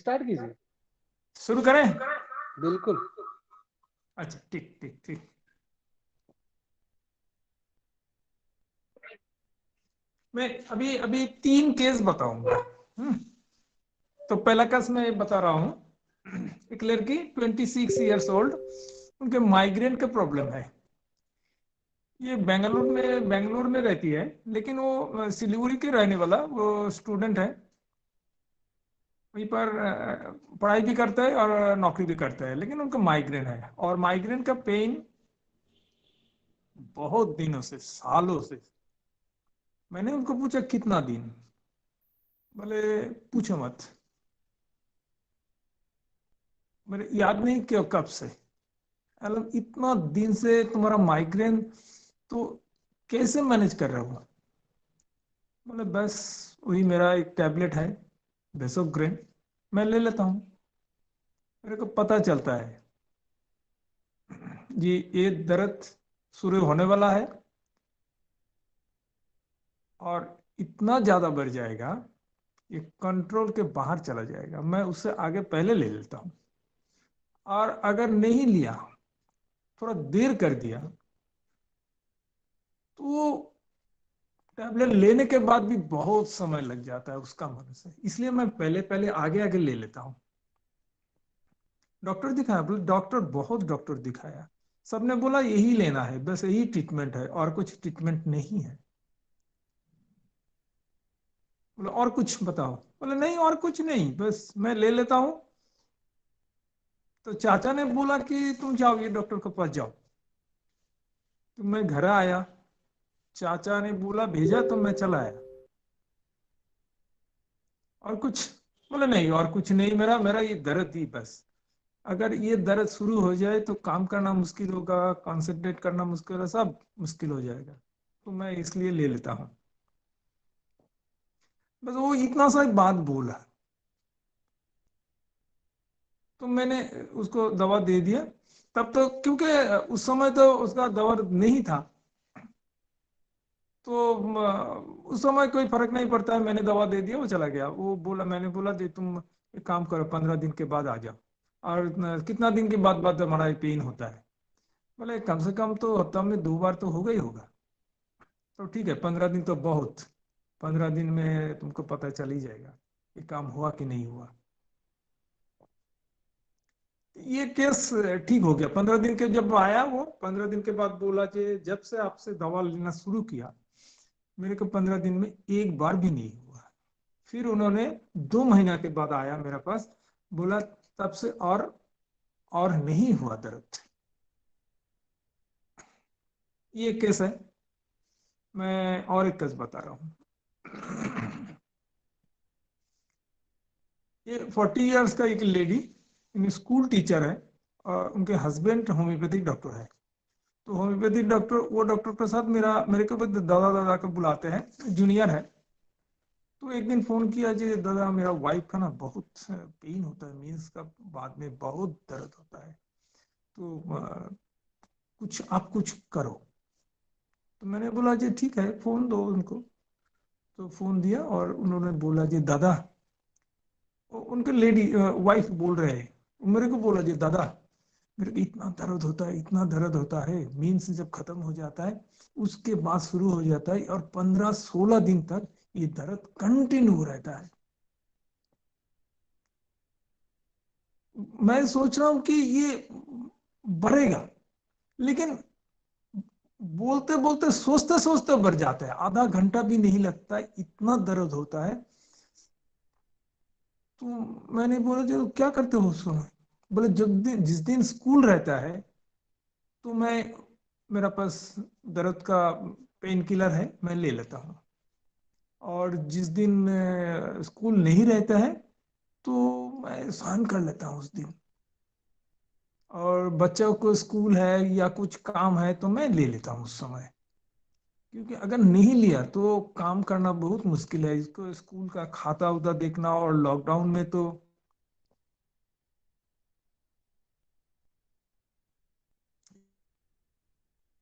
Start कीजिए। शुरू करें? बिल्कुल। अच्छा, ठीक ठीक ठीक। मैं अभी अभी 3 केस बताऊंगा। तो पहला केस मैं बता रहा हूँ। एक लड़की 26 years old, उनके माइग्रेन का प्रॉब्लम है। ये बेंगलुरु में रहती है, लेकिन वो सिलीगुड़ी के रहने वाला वो स्टूडेंट है। वहीं पर पढ़ाई भी करता है और नौकरी भी करता है, लेकिन उनका माइग्रेन है और माइग्रेन का पेन बहुत दिनों से, सालों से। मैंने उनको पूछा कितना दिन, बोले पूछो मत, मेरे याद नहीं कि कब से। मतलब इतना दिन से तुम्हारा माइग्रेन, तो कैसे मैनेज कर रहे हो? बोले बस वही मेरा एक टैबलेट है, बेसोग्रेन, मैं ले लेता हूँ। मेरे को पता चलता है ये दर्द शुरू होने वाला है और इतना ज्यादा बढ़ जाएगा, ये कंट्रोल के बाहर चला जाएगा। मैं उससे आगे पहले ले लेता हूँ, और अगर नहीं लिया, थोड़ा देर कर दिया, तो टैबलेट लेने के बाद भी बहुत समय लग जाता है उसका मन से। इसलिए मैं पहले पहले आगे आगे ले लेता हूँ। डॉक्टर दिखाया, बोले डॉक्टर, बहुत डॉक्टर दिखाया, सबने बोला यही लेना है, बस यही ट्रीटमेंट है और कुछ ट्रीटमेंट नहीं है। बोले और कुछ बताओ? बोले नहीं और कुछ नहीं, बस मैं ले लेता हूँ। तो चाचा ने बोला कि तुम जाओ, ये डॉक्टर के पास जाओ। तो मैं घर आया, चाचा ने बोला भेजा, तो मैं चला आया। और कुछ? बोले नहीं और कुछ नहीं, मेरा मेरा ये दर्द ही बस। अगर ये दर्द शुरू हो जाए तो काम करना मुश्किल होगा, कंसंट्रेट करना मुश्किल होगा, सब मुश्किल हो जाएगा। तो मैं इसलिए ले लेता हूँ। बस वो इतना सा एक बात बोला, तो मैंने उसको दवा दे दिया। तब तो क्योंकि उस समय तो उसका दवा नहीं था, तो उस समय कोई फर्क नहीं पड़ता है। मैंने दवा दे दिया, वो चला गया। वो बोला, मैंने बोला दे तुम एक काम करो, 15 दिन के बाद आ जाओ। और कितना दिन के बाद बाद हमारा पेन होता है? बोले कम से कम तो हफ्ता में 2 बार तो होगा ही होगा। तो ठीक है, 15 दिन तो बहुत, 15 दिन में तुमको पता चल ही जाएगा कि काम हुआ कि नहीं हुआ। ये केस ठीक हो गया। 15 दिन के जब आया, वो 15 दिन के बाद बोला कि जब से आपसे दवा लेना शुरू किया, मेरे को 15 दिन में एक बार भी नहीं हुआ। फिर उन्होंने 2 महीना के बाद आया मेरे पास, बोला तब से और नहीं हुआ दर्द। ये केस है। मैं और एक केस बता रहा हूँ। ये 40 years का एक लेडी, स्कूल टीचर है, और उनके हस्बैंड होम्योपैथिक डॉक्टर है। तो होम्योपैथिक डॉक्टर, वो डॉक्टर के साथ मेरे को भी दादा दादा को बुलाते हैं, जूनियर है। तो एक दिन फोन किया जी दादा, मेरा वाइफ का ना बहुत पेन होता है, मीन्स का बाद में बहुत दर्द होता है, तो कुछ आप कुछ करो। तो मैंने बोला जी ठीक है, फोन दो उनको। तो फोन दिया और उन्होंने बोला जी दादा, उनके लेडी वाइफ बोल रहे हैं, मेरे को बोला जी दादा, मेरे को इतना दर्द होता है, इतना दर्द होता है, मीन्स जब खत्म हो जाता है उसके बाद शुरू हो जाता है, और 15-16 दिन तक ये दर्द कंटिन्यू रहता है। मैं सोच रहा हूं कि ये बढ़ेगा, लेकिन बोलते बोलते सोचते सोचते बढ़ जाता है, आधा घंटा भी नहीं लगता है, इतना दर्द होता है। तो मैंने बोला जो क्या करते हो उस समय? बोले जिस दिन स्कूल रहता है तो मैं, मेरा पास दर्द का पेन किलर है, मैं ले लेता हूँ। और जिस दिन स्कूल नहीं रहता है तो मैं सहन कर लेता हूँ उस दिन। और बच्चों को स्कूल है या कुछ काम है तो मैं ले लेता हूँ उस समय। क्योंकि अगर नहीं लिया तो काम करना बहुत मुश्किल है, इसको स्कूल का खाता उता देखना, और लॉकडाउन में तो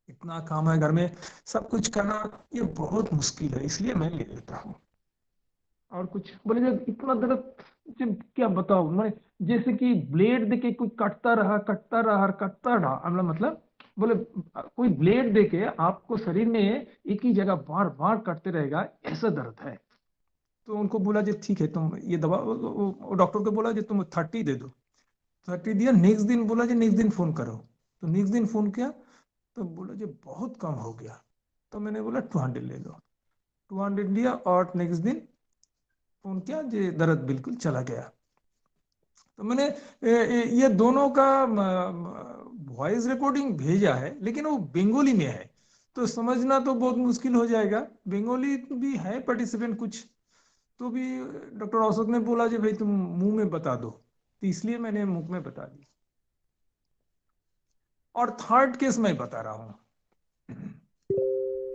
इतना काम है घर में, सब कुछ करना ये बहुत मुश्किल है, इसलिए मैं ले लेता हूँ। और कुछ बोले जब इतना दर्द, जब क्या बताओ मैं, जैसे कि ब्लेड देके कोई कटता रहा मतलब बोले कोई ब्लेड देके आपको शरीर में एक ही जगह बार बार कटते रहेगा, ऐसा दर्द है। तो उनको बोला जी ठीक है तुम ये दवा, डॉक्टर को बोला जी तुम 30 दे दो। 30 दिया। नेक्स्ट दिन बोला जी नेक्स्ट दिन फोन करो। तो नेक्स्ट दिन फोन किया तो बोला जी बहुत कम हो गया। तो मैंने बोला 200 ले लो। 200 लिया और नेक्स्ट दिन फोन किया जी दर्द बिल्कुल चला गया। तो मैंने ये दोनों का वॉइस रिकॉर्डिंग भेजा है, लेकिन वो बंगाली में है, तो समझना तो बहुत मुश्किल हो जाएगा। बंगाली भी है पार्टिसिपेंट कुछ, तो भी डॉक्टर अशोक ने बोला जी भाई तुम मुंह में बता दो, तो इसलिए मैंने मुंह में बता दी। और थर्ड केस मैं बता रहा हूँ।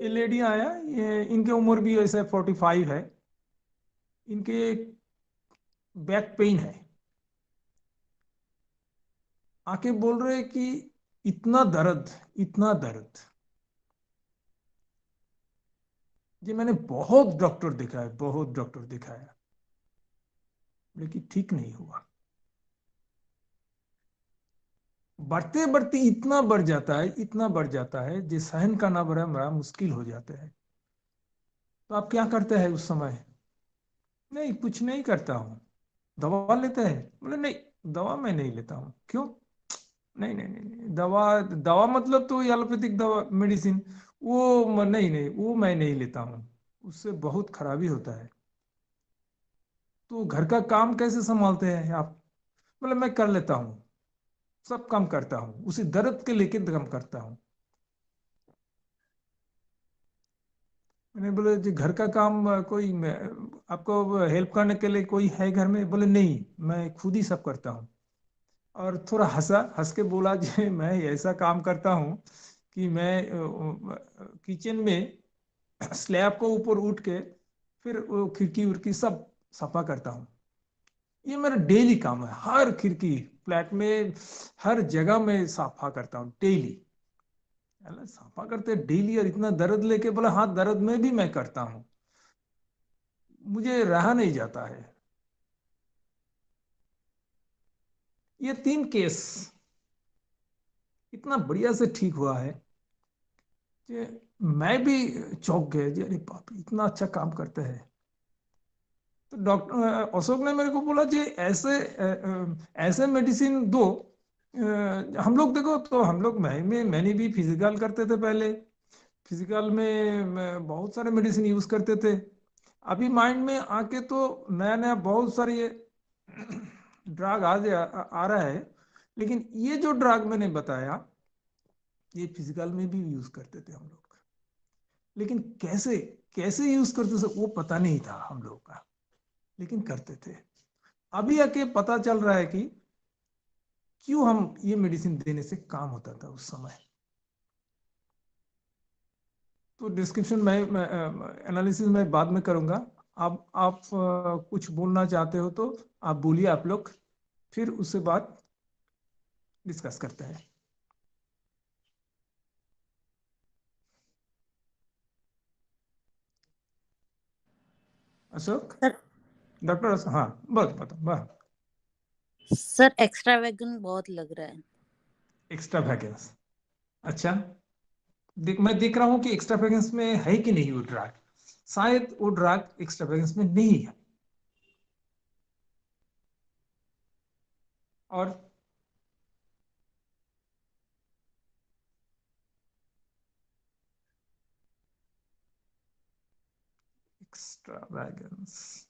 ये लेडी आया, ये इनके उम्र भी ऐसे 45 है। इनके बैक पेन है। आके बोल रहे कि इतना दर्द, इतना दर्द। जी मैंने बहुत डॉक्टर दिखाया, बहुत डॉक्टर दिखाया, लेकिन ठीक नहीं हुआ। बढ़ते बढ़ते इतना बढ़ जाता है, इतना बढ़ जाता है जो सहन करना बड़ा मुश्किल हो जाता है। तो आप क्या करते हैं उस समय? नहीं कुछ नहीं करता हूँ। दवा लेते हैं? बोले नहीं, दवा मैं नहीं लेता हूँ। क्यों? नहीं नहीं नहीं नहीं, दवा दवा मतलब तो एलोपैथिक दवा मेडिसिन, वो नहीं नहीं वो मैं नहीं लेता हूँ, उससे बहुत खराबी होता है। तो घर का काम कैसे संभालते हैं आप? बोले मैं कर लेता हूँ, सब काम करता हूँ, उसी दर्द के लेके काम करता हूँ। मैंने बोले जी घर का काम कोई आपको हेल्प करने के लिए कोई है घर में? बोले नहीं, मैं खुद ही सब करता हूँ। और थोड़ा हंसा, हंस के बोला जी मैं ऐसा काम करता हूँ कि मैं किचन में स्लैब को ऊपर उठ के फिर वो खिड़की उड़की सब सफा करता हूँ। ये मेरा डेली काम है, हर खिड़की फ्लैट में हर जगह में सफा करता हूँ डेली। अरे सफा करते डेली और इतना दर्द लेके? बोला हाँ दर्द में भी मैं करता हूँ, मुझे रहा नहीं जाता है। ये 3 केस इतना बढ़िया से ठीक हुआ है कि मैं भी चौंक गया जी, अरे बाप रे, इतना अच्छा काम करते हैं। तो डॉक्टर अशोक ने मेरे को बोला जी ऐसे ऐसे मेडिसिन दो। हम लोग देखो, तो हम लोग मैंने भी फिजिकल करते थे पहले। फिजिकल में बहुत सारे मेडिसिन यूज करते थे। अभी माइंड में आके तो नया नया बहुत सारे ये ड्रग आ रहा है। लेकिन ये जो ड्रग मैंने बताया, ये फिजिकल में भी यूज करते थे हम लोग। लेकिन कैसे कैसे यूज करते थे वो पता नहीं था हम लोग का, लेकिन करते थे। अभी आके पता चल रहा है कि क्यों हम ये मेडिसिन देने से काम होता था उस समय। तो डिस्क्रिप्शन में एनालिसिस में बाद में करूंगा। अब आप कुछ बोलना चाहते हो तो आप बोलिए आप लोग, फिर उससे बाद डिस्कस करते हैं। अशोक, सर। डॉक्टर अशोक, हाँ बस बताओ वाह। सर एक्स्ट्रा वैगन बहुत लग रहा है। एक्स्ट्रा वैगन्स, अच्छा। मैं देख रहा हूँ कि एक्स्ट्रा वैगन्स में है कि नहीं वो ड्रग। शायद वो ड्रग एक्स्ट्रा वैगन्स में नहीं है। और एक्स्ट्रा वैगन्स,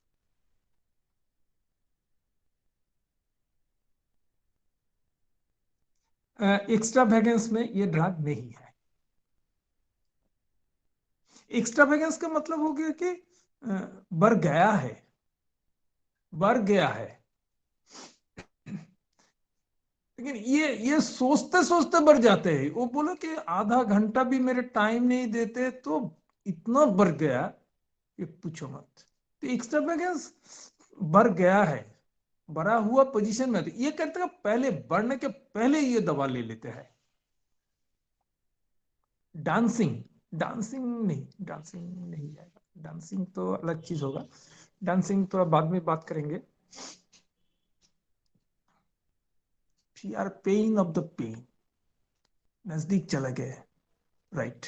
एक्स्ट्रा वैगन्स में ये ड्रग नहीं है। एक्स्ट्रा वैगन्स का मतलब हो गया कि बढ़ गया है, बढ़ गया है। लेकिन ये सोचते सोचते बढ़ जाते हैं। वो बोलो कि आधा घंटा भी मेरे टाइम नहीं देते तो इतना बढ़ गया कि पूछो मत। तो एक्स्ट्रा वैगन्स बढ़ गया है, बढ़ा हुआ पोजीशन में। तो ये कहते हैं पहले बढ़ने के पहले ये दवा ले लेते हैं। डांसिंग, डांसिंग नहीं, डांसिंग नहीं जाएगा, डांसिंग तो अलग चीज होगा। डांसिंग थोड़ा बाद में बात करेंगे। Fear pain of the pain, नजदीक चला गया, राइट।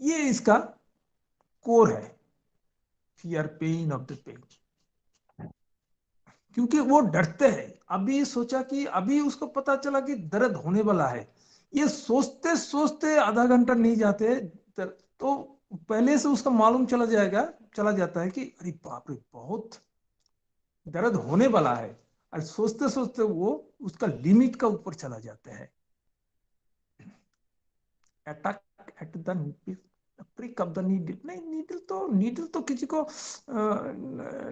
ये इसका कोर है, fear pain of the pain. क्योंकि वो डरते हैं। अभी सोचा कि अभी उसको पता चला कि दर्द होने वाला है, ये सोचते सोचते आधा घंटा नहीं जाते तो पहले से उसका मालूम चला जाता है कि अरे बाप रे बहुत दर्द होने वाला है, और सोचते सोचते वो उसका लिमिट का ऊपर चला जाता है। Attack at the prick of the needle, नहीं नीडल तो किसी को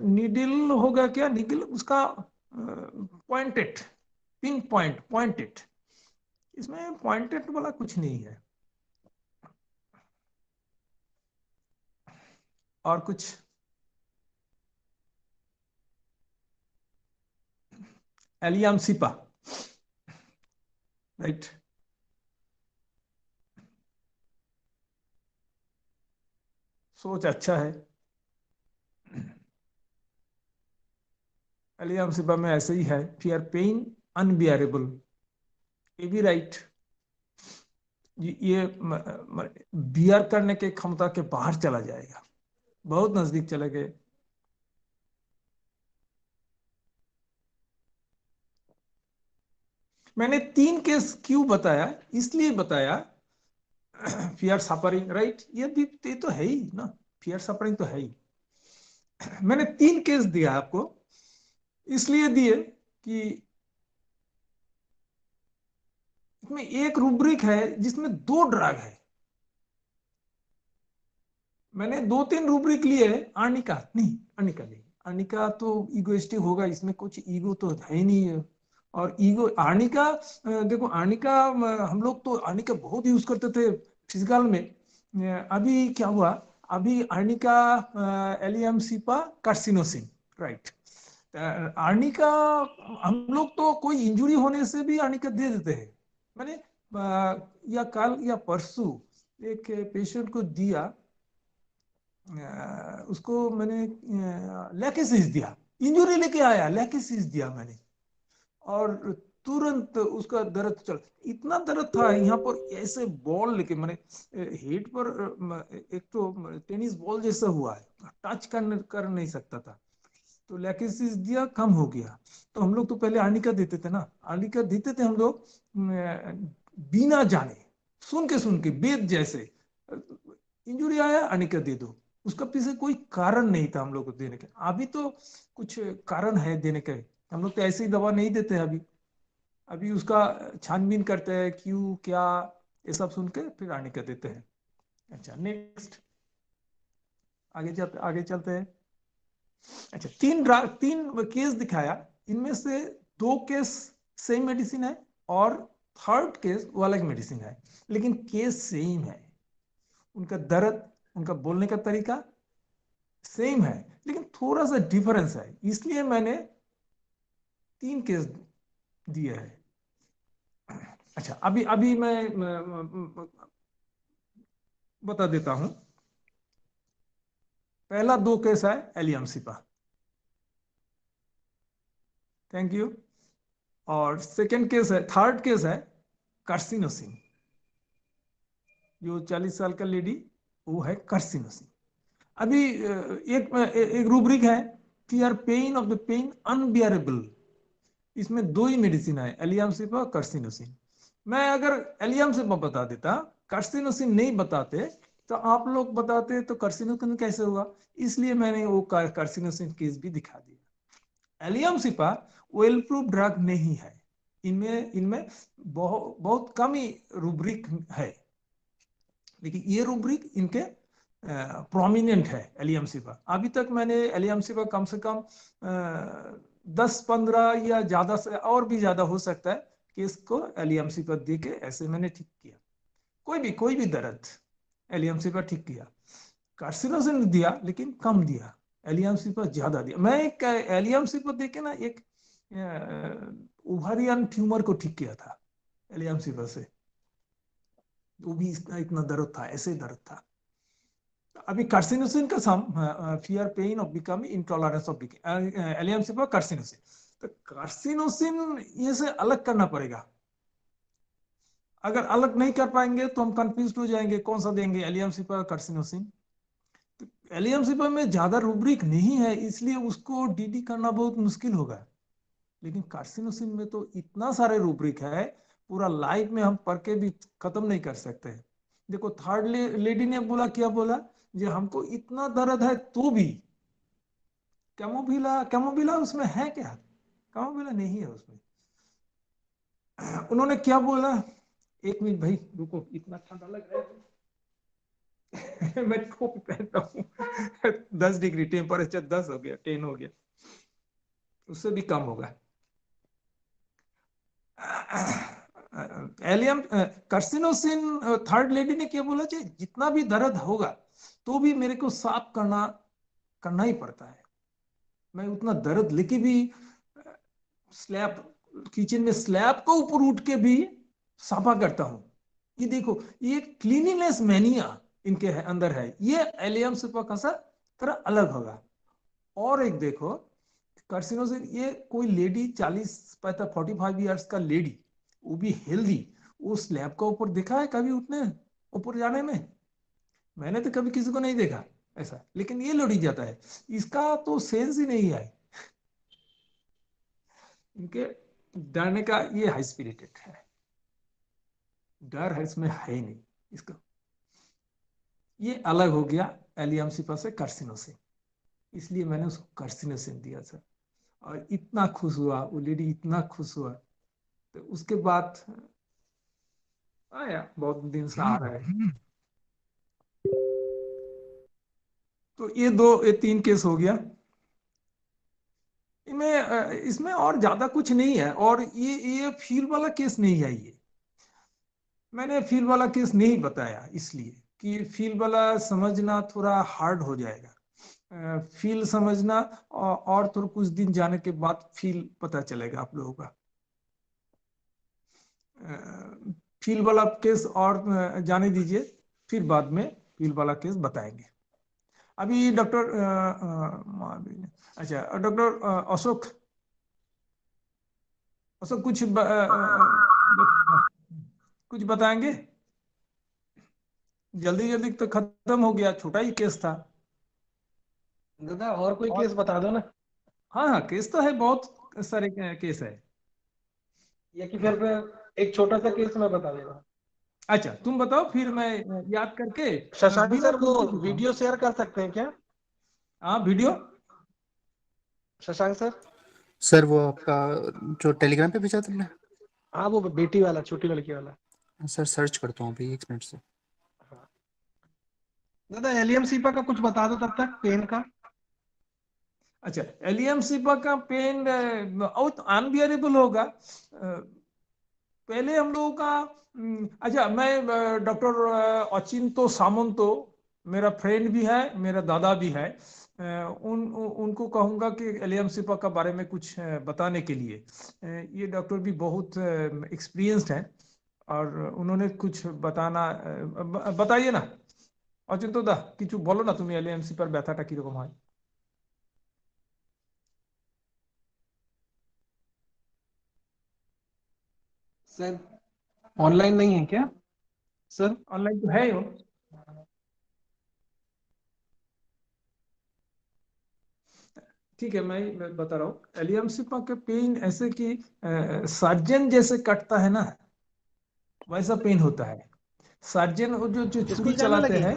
नीडल होगा क्या, नीडल उसका पॉइंटेड, पिन पॉइंट पॉइंटेड, इसमें पॉइंटेड वाला कुछ नहीं है। और कुछ एलियम सिपा, राइट। सोच अच्छा है। एलियम सिपा में ऐसे ही है, फियर पेन अनबियरेबल, ये भी राइट। ये बियर करने के क्षमता के बाहर चला जाएगा, बहुत नजदीक चले गए। मैंने 3 केस क्यों बताया, इसलिए बताया, फियर सफरिंग, राइट, ये तो है ही ना, फियर सफरिंग तो है ही। मैंने 3 केस दिया आपको, इसलिए दिए कि इसमें एक रूब्रिक है जिसमें 2 ड्रग है। मैंने 2-3 रूब्रिक लिए, आर्निका नहीं, आर्निका नहीं, आर्निका तो ईगोइस्टिक होगा, इसमें कुछ ईगो तो है ही नहीं है। और ईगो आर्निका, देखो आर्निका, हम लोग तो आर्निका बहुत यूज करते थे फिजिकल में। अभी क्या हुआ, अभी arnica, allium सिपा, carcinosin, right. Arnica हम लोग तो कोई इंजुरी होने से भी आर्निका दे देते हैं। मैंने या कल या परसों एक पेशेंट को दिया, उसको मैंने लैकेसिस दिया, इंजुरी लेके आया, लैकेसिस दिया मैंने, और तुरंत उसका दर्द चल, इतना दर्द था यहाँ पर, ऐसे बॉल लेके मैंने हेड पर, एक तो टेनिस बॉल जैसा हुआ है, टच कर नहीं सकता था। तो लैकेसिस दिया, कम हो गया। तो हम लोग तो पहले आर्निका देते थे ना, आर्निका देते थे हम लोग बिना जाने, सुन के वेद जैसे, इंजुरी आया आर्निका दे दो, उसका पीछे कोई कारण नहीं था हम लोग को देने का। अभी तो कुछ कारण है देने का, हम लोग तो ऐसे ही दवा नहीं देते अभी। अभी उसका छानबीन करते हैं क्यों क्या, ये सब सुन के फिर आर्निका देते हैं। अच्छा नेक्स्ट, आगे चलते हैं। अच्छा, 3 केस दिखाया, इनमें से 2 केस सेम मेडिसिन है, और थर्ड केस वो अलग मेडिसिन है, लेकिन केस सेम है। उनका दर्द, उनका बोलने का तरीका सेम है, लेकिन थोड़ा सा डिफरेंस है, इसलिए मैंने 3 केस दिए हैं। अच्छा, अभी अभी मैं बता देता हूं। पहला 2 केस है एलियम सिपा, थैंक यू। और थर्ड केस है कार्सिनोसिन, जो 40 साल का लेडी, वो है कार्सिनोसिन। अभी एक रूब्रिक है, fear pain of the pain unbearable, इसमें 2 ही मेडिसिन है, एलियमसिपा, कार्सिनोसिन। मैं अगर एलियमसिपा बता देता, कार्सिनोसिन नहीं बताते, तो आप लोग बताते तो कार्सिनोसिन कैसे हुआ, इसलिए मैंने वो कार्सिनोसिन केस भी दिखा दिया। एलियमसिपा वेल प्रूफ ड्रग नहीं है, इनमें इनमें बहुत कम ही रूब्रिक है, लेकिन ये रूब्रिक इनके प्रोमिनेंट है एलियम सिपा। अभी तक मैंने एलियम सिपा कम से कम 10-15 या ज्यादा से और भी ज्यादा हो सकता है कि इसको एलियम सिपा दे के ऐसे मैंने ठीक किया, कोई भी दर्द एलियम सिपा ठीक किया। कार्सिनोजन दिया लेकिन कम दिया, एलियम सिपा ज्यादा दिया। मैं एक एलियम सिपा दे के ना एक ओवारियन ट्यूमर को ठीक किया था एलियम सिपा से, वो भी इतना इतना दर्द था, ऐसे दर्द था। अभी कार्सिनोसिन का some fear pain of becoming intolerance of allium carcinosin, तो कार्सिनोसिन ये से अलग करना पड़ेगा। अगर अलग नहीं कर पाएंगे तो हम कंफ्यूज हो जाएंगे कौन सा देंगे, एलियम कार्सिनोसिन। तो एलियम में ज्यादा रूब्रिक नहीं है, इसलिए उसको डीडी करना बहुत मुश्किल होगा। लेकिन कार्सिनोसिन में तो इतना सारे रूब्रिक है, पूरा लाइफ में हम पढ़ के भी खत्म नहीं कर सकते। देखो थर्ड लेडी ने बोला, क्या बोला, जे हमको इतना दर्द है तो भी कैमोबिला, कैमोबिला उसमें है क्या? कैमोबिला नहीं है उसमें। उन्होंने क्या बोला, एक मिनट भाई रुको, इतना ठंडा लग रहा है। मैं टोपी पहनता हूँ। 10 डिग्री टेम्परेचर, 10 हो गया, 10 हो गया, उससे भी कम होगा। एलियम कार्सिनोसिन, थर्ड लेडी ने क्या बोला, चाहिए जितना भी दर्द होगा तो भी मेरे को साफ करना करना ही पड़ता है। मैं उतना दर्द लेके भी स्लैब, किचन में स्लैब को ऊपर उठ के भी साफा करता हूँ। ये देखो, ये क्लीनिनेस मैनिया इनके अंदर है, ये एलियम का तरह अलग होगा। और एक देखो कार्सिनोसिन, ये कोई लेडी 45 ईयर्स का लेडी, वो भी हेल्दी, वो स्लैब का ऊपर देखा है कभी उठने ऊपर जाने में? मैंने तो कभी किसी को नहीं देखा ऐसा, लेकिन ये लड़ी जाता है। इसका तो सेंस ही नहीं है, इनके डरने का, ये हाई स्पिरिटेड है, डर है इसमें है ही नहीं इसका। ये अलग हो गया एलियम से कार्सिनोसिन, इसलिए मैंने उसको कार्सिनोसिन दिया सर। और इतना खुश हुआ वो लेडी, इतना खुश हुआ। तो उसके बाद आया, बहुत दिन से आ रहा है। तो ये 3 केस हो गया। इनमें इसमें और ज्यादा कुछ नहीं है, और ये फील वाला केस नहीं है। ये मैंने फील वाला केस नहीं बताया इसलिए कि फील वाला समझना थोड़ा हार्ड हो जाएगा। फील समझना और थोड़ा कुछ दिन जाने के बाद फील पता चलेगा आप लोगों का। फील वाला केस और जाने दीजिए, फिर बाद में फील वाला केस बताएंगे। अभी डॉक्टर अच्छा डॉक्टर अशोक, अशोक कुछ बताएंगे? जल्दी जल्दी तो खत्म हो गया, छोटा ही केस था। दादा और कोई और केस बता दो ना, हाँ हाँ, केस तो है, बहुत सारे केस है। या कि फिर एक छोटा सा केस मैं बता देगा। अच्छा तुम बताओ, फिर मैं याद करके शशांक बिना सर वो पूछे बताऊं। वीडियो शेयर कर सकते हैं क्या? हाँ वीडियो। शशांक सर, सर वो आपका जो टेलीग्राम पे भेजा तुमने? हाँ वो बेटी वाला, छोटी लड़की वाला। सर सर्च करता हूँ अभी, 1 मिनट से। हाँ। दादा एलियम सीपा का कुछ बता दो तब तक, पेन का। अच्छा एलियम का पेन बहुत अनबियरेबल होगा। पहले हम लोगों का अच्छा, मैं डॉक्टर अचिंतो सामंतो, मेरा फ्रेंड भी है, मेरा दादा भी है। उनको कहूंगा कि एलियम के बारे में कुछ बताने के लिए। ये डॉक्टर भी बहुत एक्सपीरियंस्ड है, और उन्होंने कुछ बताना बताइए ना अचिंतो दा, কিছু বলো না তুমি এলিএমসি पर ব্যথাটা কিরকম হয়। सर ऑनलाइन नहीं है क्या सर? ऑनलाइन तो है ही वो। ठीक है, मैं बता रहा हूँ। एलियम का पेन ऐसे कि सर्जन जैसे कटता है ना, वैसा पेन होता है। सर्जन वो जो छुरी स्कूल जाने चलाते लगी? हैं,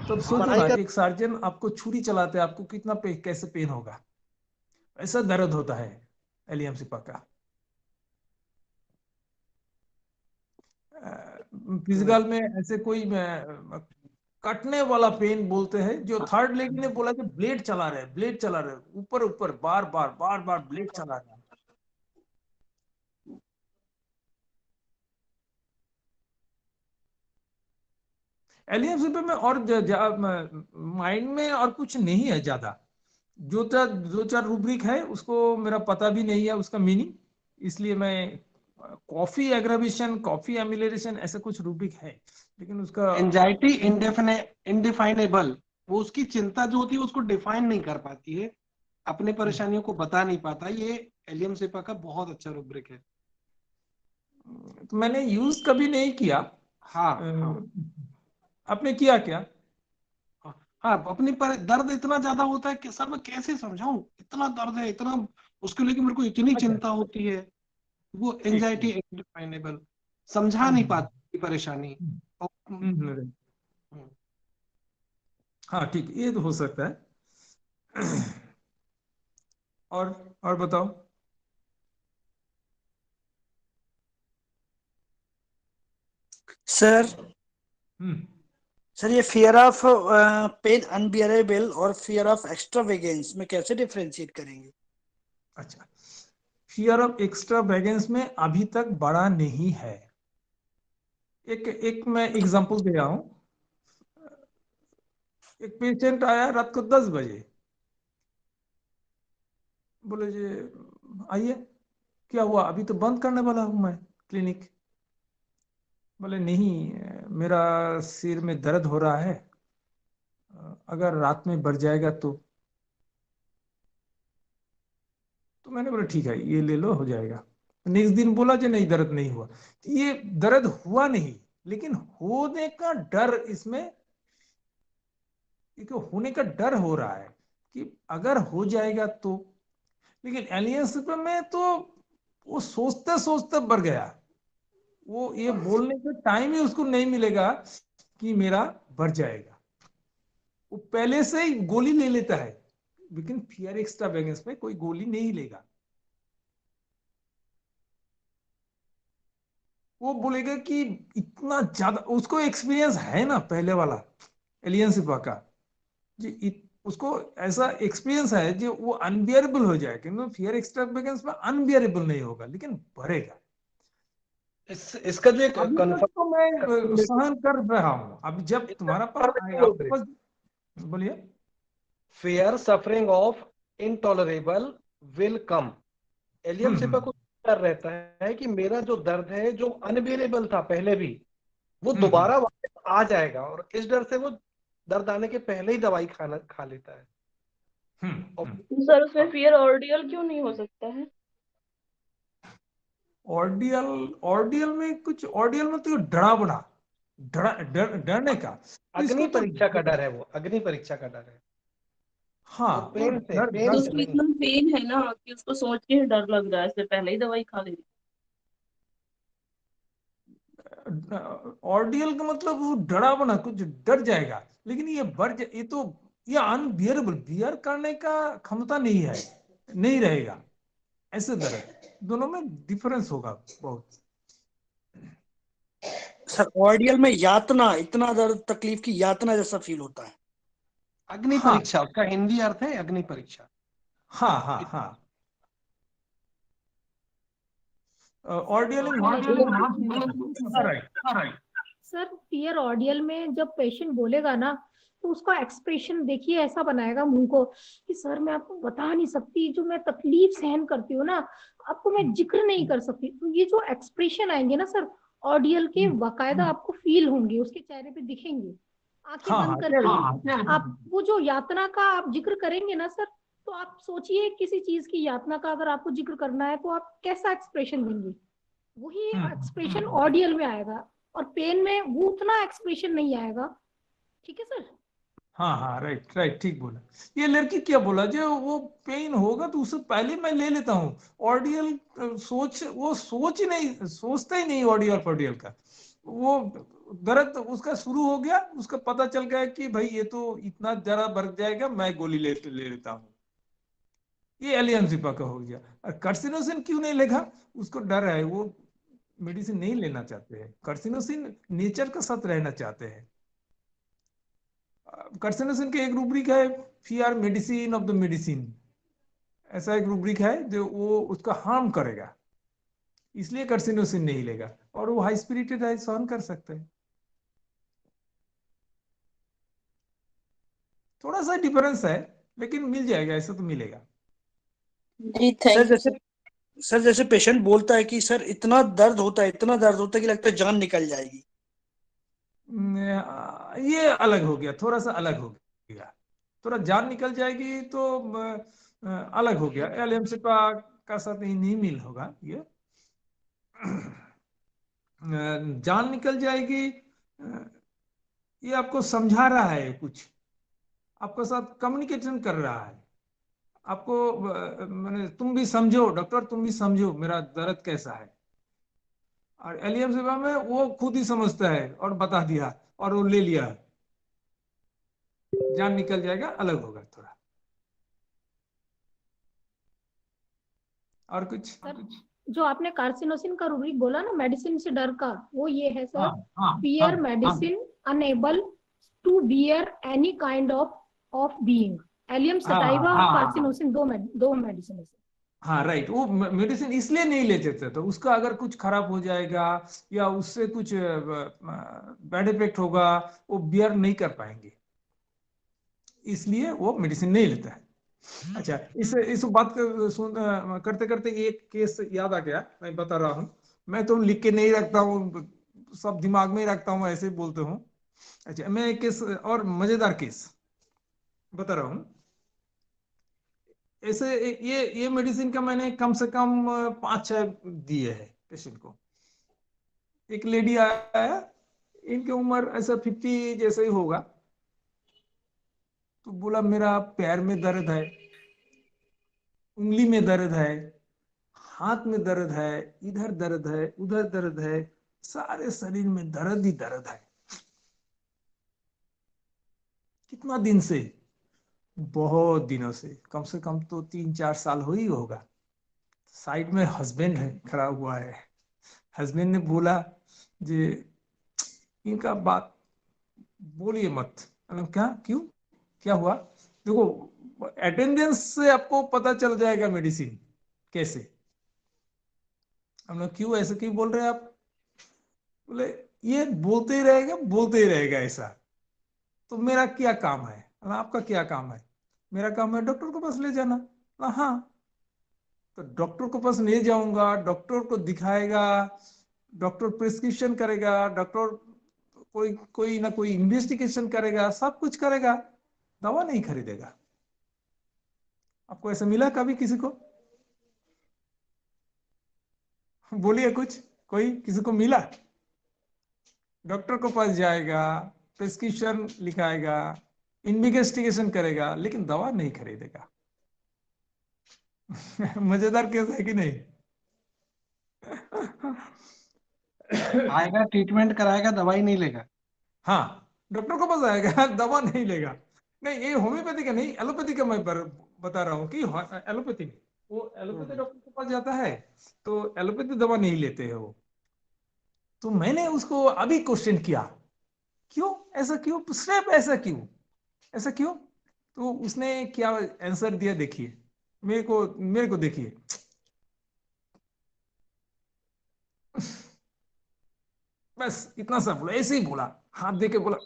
तब सोचो पढ़ाई ना, कर। एक सर्जन आपको छुरी चलाते हैं, आपको कितना कैसे पेन होगा, ऐसा दर्द होता है एलियम का। फिजिकल में ऐसे कोई कटने वाला पेन बोलते हैं, जो थर्ड लेडी ने बोला कि ब्लेड चला रहे, ब्लेड चला रहे, ऊपर ऊपर बार बार बार बार ब्लेड चला रहे। एलियम में और माइंड में और कुछ नहीं है ज्यादा। दो चार रूब्रिक है, उसको मेरा पता भी नहीं है उसका मीनिंग, इसलिए मैं कॉफी एग्रावेशन, कॉफी एमिलेशन, ऐसा कुछ रूब्रिक है, लेकिन उसका एंजाइटी इनडिफाइनेबल, वो उसकी चिंता जो होती है उसको डिफाइन नहीं कर पाती है, अपने परेशानियों को बता नहीं पाता। ये एलियम सिपा का बहुत अच्छा रुब्रिक है। तो मैंने यूज कभी नहीं किया। हाँ हाँ आपने किया क्या? हाँ, अपनी पर दर्द इतना ज्यादा होता है कि सर मैं कैसे समझाऊं, इतना दर्द है, इतना उसके लिए कि मेरे को इतनी अच्छा, चिंता होती है। वो ठीक एंजाइटी ठीक। इंडिफाइनेबल, समझा नहीं हम्म पाती परेशानी। हम्म और, right। हम्म, हाँ ठीक, ये तो हो सकता है। और बताओ। सर हम्म सर ये फियर ऑफ पेन अनबियरेबल और फियर ऑफ एक्स्ट्रावेगेंस में कैसे डिफरेंशिएट करेंगे? अच्छा, फियर ऑफ एक्स्ट्रा बैगेंस में अभी तक बड़ा नहीं है। एक मैं एग्जांपल दे रहा हूँ। एक पेशेंट आया रात को 10 बजे, बोले जी आइए, क्या हुआ? अभी तो बंद करने वाला हूँ मैं क्लिनिक। बोले नहीं, मेरा सिर में दर्द हो रहा है, अगर रात में बढ़ जाएगा तो मैंने बोला ठीक है, ये ले लो, हो जाएगा। नेक्स्ट दिन बोला कि नहीं, दर्द नहीं हुआ। तो ये दर्द हुआ नहीं, लेकिन होने का डर इसमें, एक होने का डर हो रहा है कि अगर हो जाएगा तो। लेकिन एलियंस में तो वो सोचते सोचते बढ़ गया। वो ये बोलने का टाइम ही उसको नहीं मिलेगा कि मेरा बढ़ जाएगा। वो पहले से ही गोली ले लेता है। लेकिन फियर एक्स्ट्रा वेगेंस में कोई गोली नहीं लेगा। वो बोलेगा कि इतना ज्यादा उसको एक्सपीरियंस है ना पहले वाला एलियंसिपा का, जी उसको ऐसा एक्सपीरियंस है जो वो अनबियरेबल हो जाए, क्योंकि फियर एक्सट्रावेगेंस में अनबियरेबल नहीं होगा लेकिन भरेगा। इसका जो एक अभी तक तो मैं सहन कर रहा हूं, अब जब तुम्हारा पास आएगा आपके पास। बोलिए। Fear suffering of intolerable will come. एलियम सिपा हम्म को डर रहता है कि मेरा जो दर्द है जो अनबेरेबल था पहले भी, वो हम्म हम्म दोबारा वापस आ जाएगा, और इस डर से वो दर्द आने के पहले ही दवाई खाना खा लेता है। और सर उसमें फियर ऑर्डियल क्यों नहीं हो सकता है? ऑर्डियल, ऑर्डियल में कुछ, ऑर्डियल में तो डरावना, डरने का, तो अग्नि इसको तो परीक्षा का डर है, वो अग्नि परीक्षा का डर है। हाँ वो वो पेन से डर पेन तो डर से उसको नहीं। इतना पेन है ना कि उसको सोच के ही डर लग रहा है, इससे पहले ही दवाई खा ली। ऑर्डियल का मतलब वो डरावना, कुछ डर जाएगा। लेकिन ये ये तो ये अनबियरेबल, बियर करने का क्षमता नहीं है, नहीं रहेगा ऐसे दर्द। दोनों में डिफरेंस होगा बहुत। सर ऑर्डियल में यातना, इतना दर्द तकलीफ की यातना जैसा फील होता है। अग्नि हाँ परीक्षा, उसका हिंदी अर्थ है अग्नि परीक्षा। हाँ हाँ हाँ। Ordeal is not, right. Sir fear ordeal में जब पेशेंट बोलेगा ना, तो उसका एक्सप्रेशन देखिए ऐसा बनाएगा मुंह को कि सर मैं आपको बता नहीं सकती, जो मैं तकलीफ सहन करती हूँ ना, आपको मैं जिक्र नहीं कर सकती। तो ये जो एक्सप्रेशन आएंगे ना सर ऑडियल के, बाकायदा आपको फील होंगे, उसके चेहरे पे दिखेंगे। आंखें हाँ बंद हाँ हाँ करके आप वो जो यातना का आप जिक्र करेंगे ना सर, तो आप सोचिए किसी चीज की यातना का अगर आपको जिक्र करना है तो आप कैसा एक्सप्रेशन देंगे, वही एक्सप्रेशन ऑडियल में आएगा। और पेन में वो उतना एक्सप्रेशन नहीं आएगा। ठीक है सर? हाँ हाँ, राइट राइट, ठीक बोला। ये लड़की क्या बोला, जो वो पेन होगा तो उससे पहले मैं ले लेता हूँ ऑडियल। वो सोच ही नहीं, सोचता ही नहीं ऑडियल फॉडियल का। वो दर्द उसका शुरू हो गया, उसका पता चल गया कि भाई ये तो इतना जरा बढ़ जाएगा, मैं गोली ले लेता हूँ। ये एलियनशिपा का हो गया। और कार्सिनोसिन क्यों नहीं लेगा? उसको डर है, वो मेडिसिन नहीं लेना चाहते हैं। कार्सिनोसिन नेचर के साथ रहना चाहते हैं। कार्सिनोसिन के एक रूब्रिक है, fear medicine of the medicine, ऐसा एक रूब्रिक है जो वो उसका हार्म करेगा, इसलिए कार्सिनोसिन नहीं लेगा। और वो हाई स्पिरिटेड है, सहन कर सकते हैं। थोड़ा सा डिफरेंस है, लेकिन मिल जाएगा, ऐसा तो मिलेगा। जी सर थैंक यू जैसे सर। सर जैसे पेशेंट बोलता है कि सर इतना दर्द होता है, इतना दर्द होता है कि लगता है जान निकल जाएगी, ये अलग हो गया, थोड़ा सा अलग हो गया, थोड़ा जान निकल जाएगी तो अलग हो गया। एलियमसिपा का साथ नहीं मिल होगा ये। जान निकल जाएगी, ये आपको समझा रहा है, कुछ आपके साथ कम्युनिकेशन कर रहा है, आपको मैंने तुम भी समझो डॉक्टर, तुम भी समझो मेरा दर्द कैसा है। और एलियमसिपा में वो खुद ही समझता है और बता दिया और वो ले लिया, जान निकल जाएगा, अलग होगा थोड़ा। और कुछ? सर जो आपने कार्सिनोसिन का रूब्रिक बोला ना, मेडिसिन से डर का, वो ये है हाँ सर, हाँ fear हाँ medicine unable to bear any kind of being. Allium हाँ सटाइवा और हाँ कार्सिनोसिन दो मेडिसिन है सर। हाँ राइट। वो मेडिसिन इसलिए नहीं लेते थे, तो उसका अगर कुछ खराब हो जाएगा या उससे कुछ बैड इफेक्ट होगा, वो बियर नहीं कर पाएंगे, इसलिए वो मेडिसिन नहीं लेता है। अच्छा, इस बात करते करते एक केस याद आ गया, मैं बता रहा हूँ। मैं तो लिख के नहीं रखता हूँ, सब दिमाग में ही रखता हूँ, ऐसे ही बोलते हूँ। अच्छा, मैं एक केस और मजेदार केस बता रहा हूँ। ऐसे ये मेडिसिन का मैंने कम से कम 5-6 दिए है पेशेंट को। एक लेडी आया, इनकी उम्र ऐसा 50 जैसे ही होगा, तो बोला मेरा पैर में दर्द है, उंगली में दर्द है, हाथ में दर्द है, इधर दर्द है, उधर दर्द है, सारे शरीर में दर्द ही दर्द है। कितना दिन से? बहुत दिनों से, कम से कम तो 3-4 साल हो ही होगा। साइड में हस्बैंड है, खड़ा हुआ है। हस्बैंड ने बोला जे इनका बात बोलिए मत। मतलब क्या, क्यों, क्या हुआ? देखो, अटेंडेंस से आपको पता चल जाएगा मेडिसिन कैसे। हम लोग, क्यों ऐसे क्यों बोल रहे हैं आप? बोले ये बोलते ही रहेगा, बोलते ही रहेगा ऐसा। तो मेरा क्या काम है? आपका क्या काम है? मेरा काम है डॉक्टर को पास ले जाना। हाँ, तो डॉक्टर को पास ले जाऊंगा, डॉक्टर को दिखाएगा, डॉक्टर प्रिस्क्रिप्शन करेगा, डॉक्टर कोई कोई ना कोई इन्वेस्टिगेशन करेगा, सब कुछ करेगा, दवा नहीं खरीदेगा। आपको ऐसा मिला कभी किसी को? बोलिए कुछ, कोई किसी को मिला? डॉक्टर को पास जाएगा, प्रिस्क्रिप्शन लिखाएगा, इन्वेस्टिगेशन करेगा, लेकिन दवा नहीं खरीदेगा। मजेदार केस है कि नहीं? आएगा, ट्रीटमेंट कराएगा, दवाई नहीं लेगा। हाँ, डॉक्टर को पास आएगा, दवा नहीं लेगा। नहीं, ये होम्योपैथी का नहीं, एलोपैथी का मैं बता रहा हूँ कि एलोपैथी में वो एलोपैथी डॉक्टर के पास जाता है, तो एलोपैथी दवा नहीं लेते हैं वो। तो मैंने उसको अभी क्वेश्चन किया, क्यों ऐसा, क्यों सिर्फ ऐसा क्यों, ऐसा क्यों? तो उसने क्या आंसर दिया, देखिए, मेरे को देखिए। बस इतना सा बोला, ऐसे ही बोला, हाथ दे के बोला।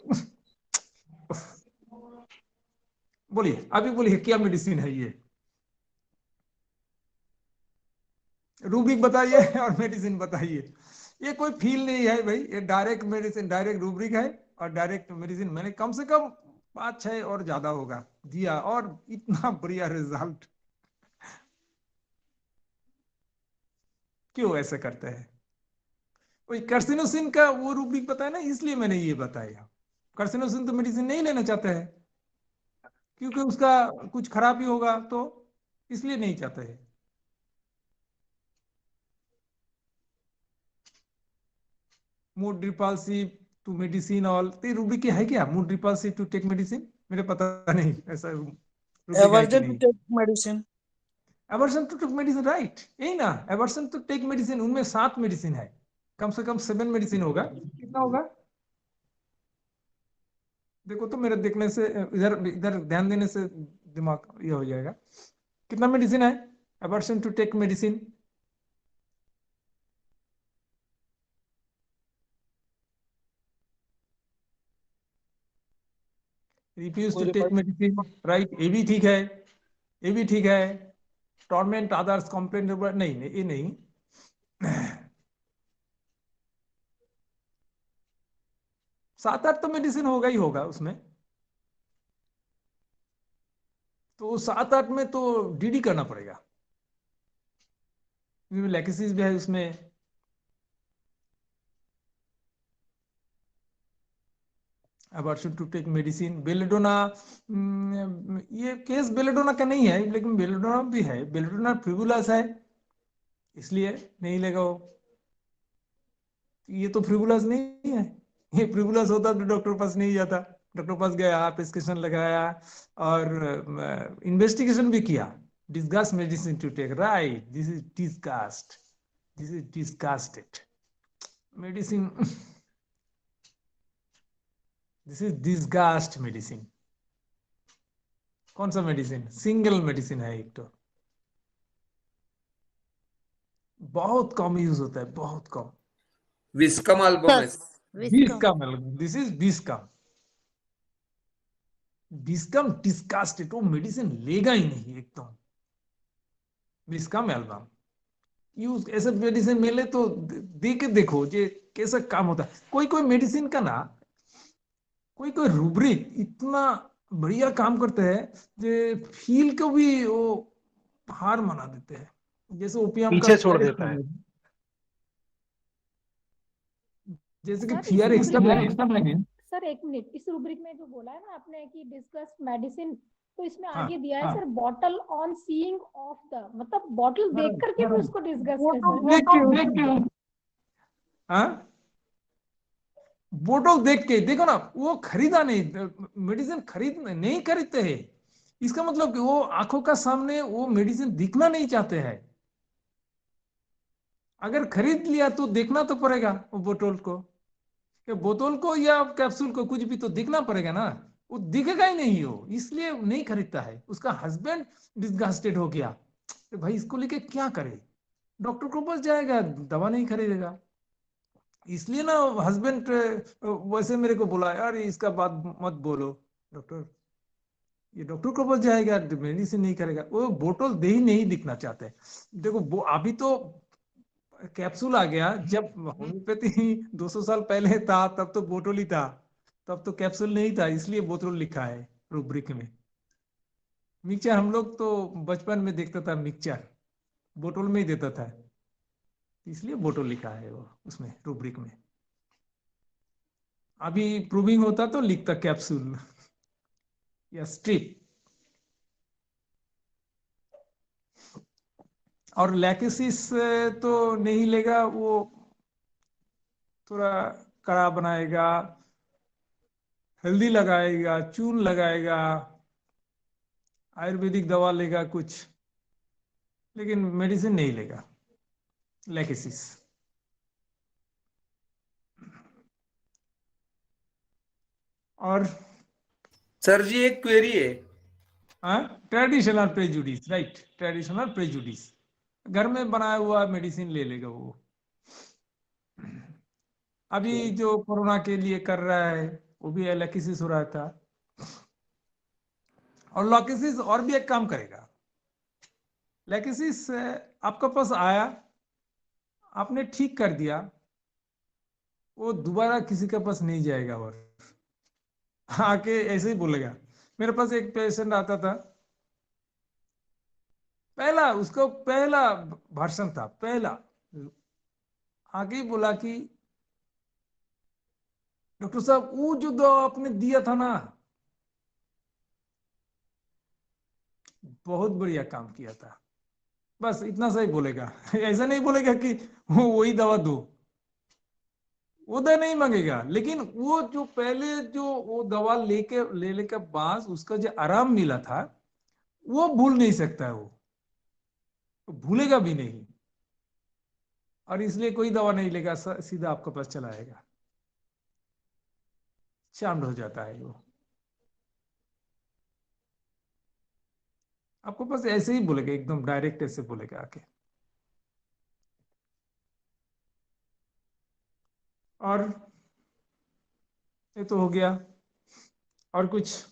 बोलिए, अभी बोलिए, क्या मेडिसिन है ये? रूब्रिक बताइए और मेडिसिन बताइए। ये कोई फील नहीं है भाई, ये डायरेक्ट मेडिसिन, डायरेक्ट रूब्रिक है और डायरेक्ट मेडिसिन। मैंने कम से कम 5-6 और ज्यादा होगा दिया, और इतना बढ़िया रिजल्ट। क्यों ऐसे करते हैं? वही कार्सिनोसिन का वो रूब्रिक बताया ना, इसलिए मैंने ये बताया। कार्सिनोसिन तो मेडिसिन नहीं लेना चाहते हैं, क्योंकि उसका कुछ खराबी होगा, तो इसलिए नहीं चाहते हैं। Mood repulsive to medicine all, तो रूब्रिक है क्या? Mood repulsive to take medicine, मेरे पता नहीं ऐसा रूब्रिक है कि एवर्जन टू नहीं। Take medicine. Aversion to take medicine, right, यही ना, एवर्सन टू टेक मेडिसिन। उनमें 7 मेडिसिन है, कम से कम 7 मेडिसिन होगा। कितना होगा देखो तो, मेरे देखने से, इधर इधर ध्यान देने से दिमाग ये हो जाएगा। कितना मेडिसिन है aversion to take medicine? Refuse to take medicine, right, ये भी ठीक है, ये भी ठीक है। टॉर्मेंट अदर्स कंप्लेंट, नहीं नहीं, ये नहीं। 7-8 तो मेडिसिन होगा ही होगा उसमें, तो 7-8 में तो डीडी करना पड़ेगा। लैकेसिस भी है उसमें। Abortion to take medicine, belladonna, ये केस बेलेडोना का नहीं है, लेकिन बेलेडोना भी है, बेलेडोना फ्रिबुलस है, इसलिए नहीं लेगा वो। ये तो फ्रिबुलस नहीं है, ये फ्रिबुलस होता तो डॉक्टर पास नहीं जाता। डॉक्टर पास गया, प्रिस्क्रिप्शन लगाया और इन्वेस्टिगेशन भी किया। Disgust medicine to take, right, this is disgust, this is disgusted medicine, this is disgust medicine. कौन सा मेडिसिन? सिंगल मेडिसिन है एक, तो बहुत कम यूज होता है, बहुत कम। विस्कम अल्बुमिस, विस्कम, दिस इज विस्कम। विस्कम डिस्गस्टेड, वो मेडिसिन लेगा ही नहीं एकदम। विस्कम एल्बम यूज, ऐसे मेडिसिन मिले तो दे के देखो जे कैसा काम होता है। कोई कोई मेडिसिन का ना, कोई कोई रूब्रिक इतना बढ़िया काम करते हैं जे फील को भी वो हार मना देते हैं। जैसे ओपियम पीछे छोड़ देता है। जैसे कि सर, फियर इस एक्स्ट्रा सर एक मिनट, इस रूब्रिक में जो बोला है ना आपने कि डिस्कस मेडिसिन, तो इसमें हाँ, आगे दिया है हाँ। Sir bottle on seeing of the, मतलब बॉटल देख करके भी उसको डिस्कस हाँ, बोतल देख के देखो ना, वो खरीदा नहीं, मेडिसिन नहीं खरीदते हैं। इसका मतलब कि वो आंखों का सामने वो मेडिसिन दिखना नहीं चाहते हैं। अगर खरीद लिया तो देखना तो पड़ेगा वो बोतल को, बोतल को या कैप्सूल को, कुछ भी तो दिखना पड़ेगा ना। वो दिखेगा ही नहीं, हो इसलिए नहीं खरीदता है। उसका हस्बैंड डिस्गस्टेड हो गया, तो भाई इसको लेके क्या करे, डॉक्टर को पास जाएगा, दवा नहीं खरीदेगा। इसलिए ना हस्बैंड वैसे मेरे को बोला, यार इसका बात मत बोलो डॉक्टर, ये डॉक्टर को पास जाएगा, मेडिसिन नहीं करेगा। वो बोतल दे ही नहीं दिखना चाहते। देखो वो अभी तो कैप्सूल आ गया, जब होम्योपैथी 200 साल पहले था तब तो बोतल ही था, तब तो कैप्सूल नहीं था, इसलिए बोतल लिखा है रूब्रिक में। मिक्सचर हम लोग तो बचपन में देखता था, मिक्सचर बोतल में ही देता था, इसलिए बोतल लिखा है वो उसमें रूब्रिक में। अभी प्रूविंग होता तो लिखता कैप्सूल या स्ट्रिप। और लैकेसिस तो नहीं लेगा, वो थोड़ा कड़ा बनाएगा, हल्दी लगाएगा, चून लगाएगा, आयुर्वेदिक दवा लेगा कुछ, लेकिन मेडिसिन नहीं लेगा लैकेसिस। और सर जी एक क्वेरी है। Traditional prejudice, right, traditional prejudice, घर में बनाया हुआ मेडिसिन ले लेगा वो। अभी जो कोरोना के लिए कर रहा है वो भी लैकेसिस हो रहा था। और लैकेसिस और भी एक काम करेगा। लैकेसिस आपका पास आया, आपने ठीक कर दिया, वो दोबारा किसी के पास नहीं जाएगा और आके ऐसे ही बोलेगा। मेरे पास एक पेशेंट आता था, उसको पहला भाषण था, पहला आगे ही बोला कि डॉक्टर साहब वो जो दवा आपने दिया था ना, बहुत बढ़िया काम किया था। बस इतना सही बोलेगा ऐसा नहीं बोलेगा कि वही दवा दो, वो दवा नहीं मांगेगा। लेकिन वो जो पहले जो वो दवा लेने के बाद उसका जो आराम मिला था, वो भूल नहीं सकता है, वो भूलेगा भी नहीं। और इसलिए कोई दवा नहीं लेगा, सीधा आपके पास चला आएगा, चार्म्ड हो जाता है वो। आपको पास ऐसे ही बोलेगा, एकदम डायरेक्ट ऐसे बोलेगा आके। और ये तो हो गया। और कुछ?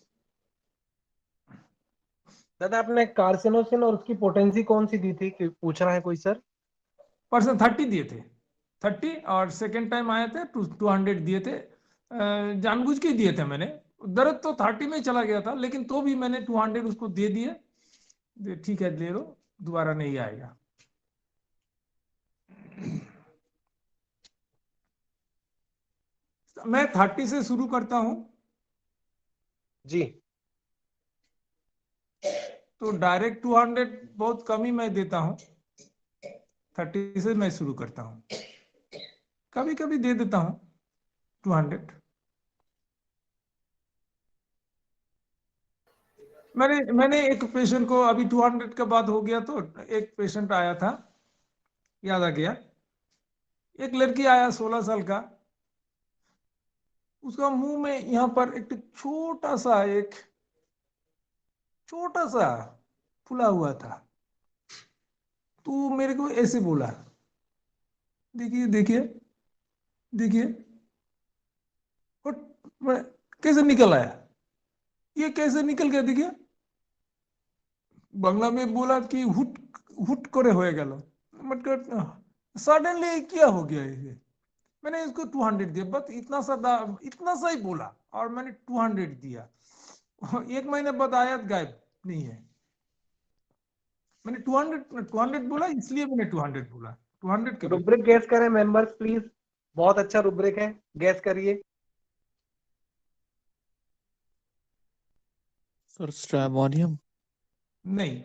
दादा आपने कार्सिनोसिन और उसकी पोटेंसी कौन सी दी थी, पूछ रहा है कोई सर? परसेंट 30 दिए थे, 30, और सेकेंड टाइम आए थे 200 दिए थे। जानबूझ के ही दिए थे मैंने। दर्द तो 30 में चला गया था, लेकिन तो भी मैंने 200 उसको दे दिए। ठीक है ले लो, दोबारा नहीं आएगा। मैं 30 से शुरू करता हूँ, जी। तो डायरेक्ट 200 बहुत कम ही मैं देता हूँ। 30 से मैं शुरू करता हूँ, कभी कभी दे देता हूँ 200। मैंने एक पेशेंट को, अभी 200 का बात हो गया, तो एक पेशेंट आया था, याद आ गया। एक लड़की आया 16 साल का, उसका मुंह में यहाँ पर एक छोटा सा फुला हुआ था। तो मेरे को ऐसे बोला, देखिए देखिए देखिए, और कैसे निकल आया, ये कैसे निकल गया, देखिए। बांग्ला में बोला कि हुट हुट करे होए गल, मतलब सडनली क्या हो गया ये। मैंने इसको 200 दिया, बस इतना सा ही बोला, और मैंने 200 दिया। 1 महीने बाद आया, गायब नहीं है। मैंने 200 बोला, इसलिए मैंने 200 बोला, 200 के बाद। रुब्रिक गैस करें मेंबर्स प्लीज, बहुत अच्छा रुब्रिक है, गैस करिए। सर स्ट्रैमोनियम। नहीं,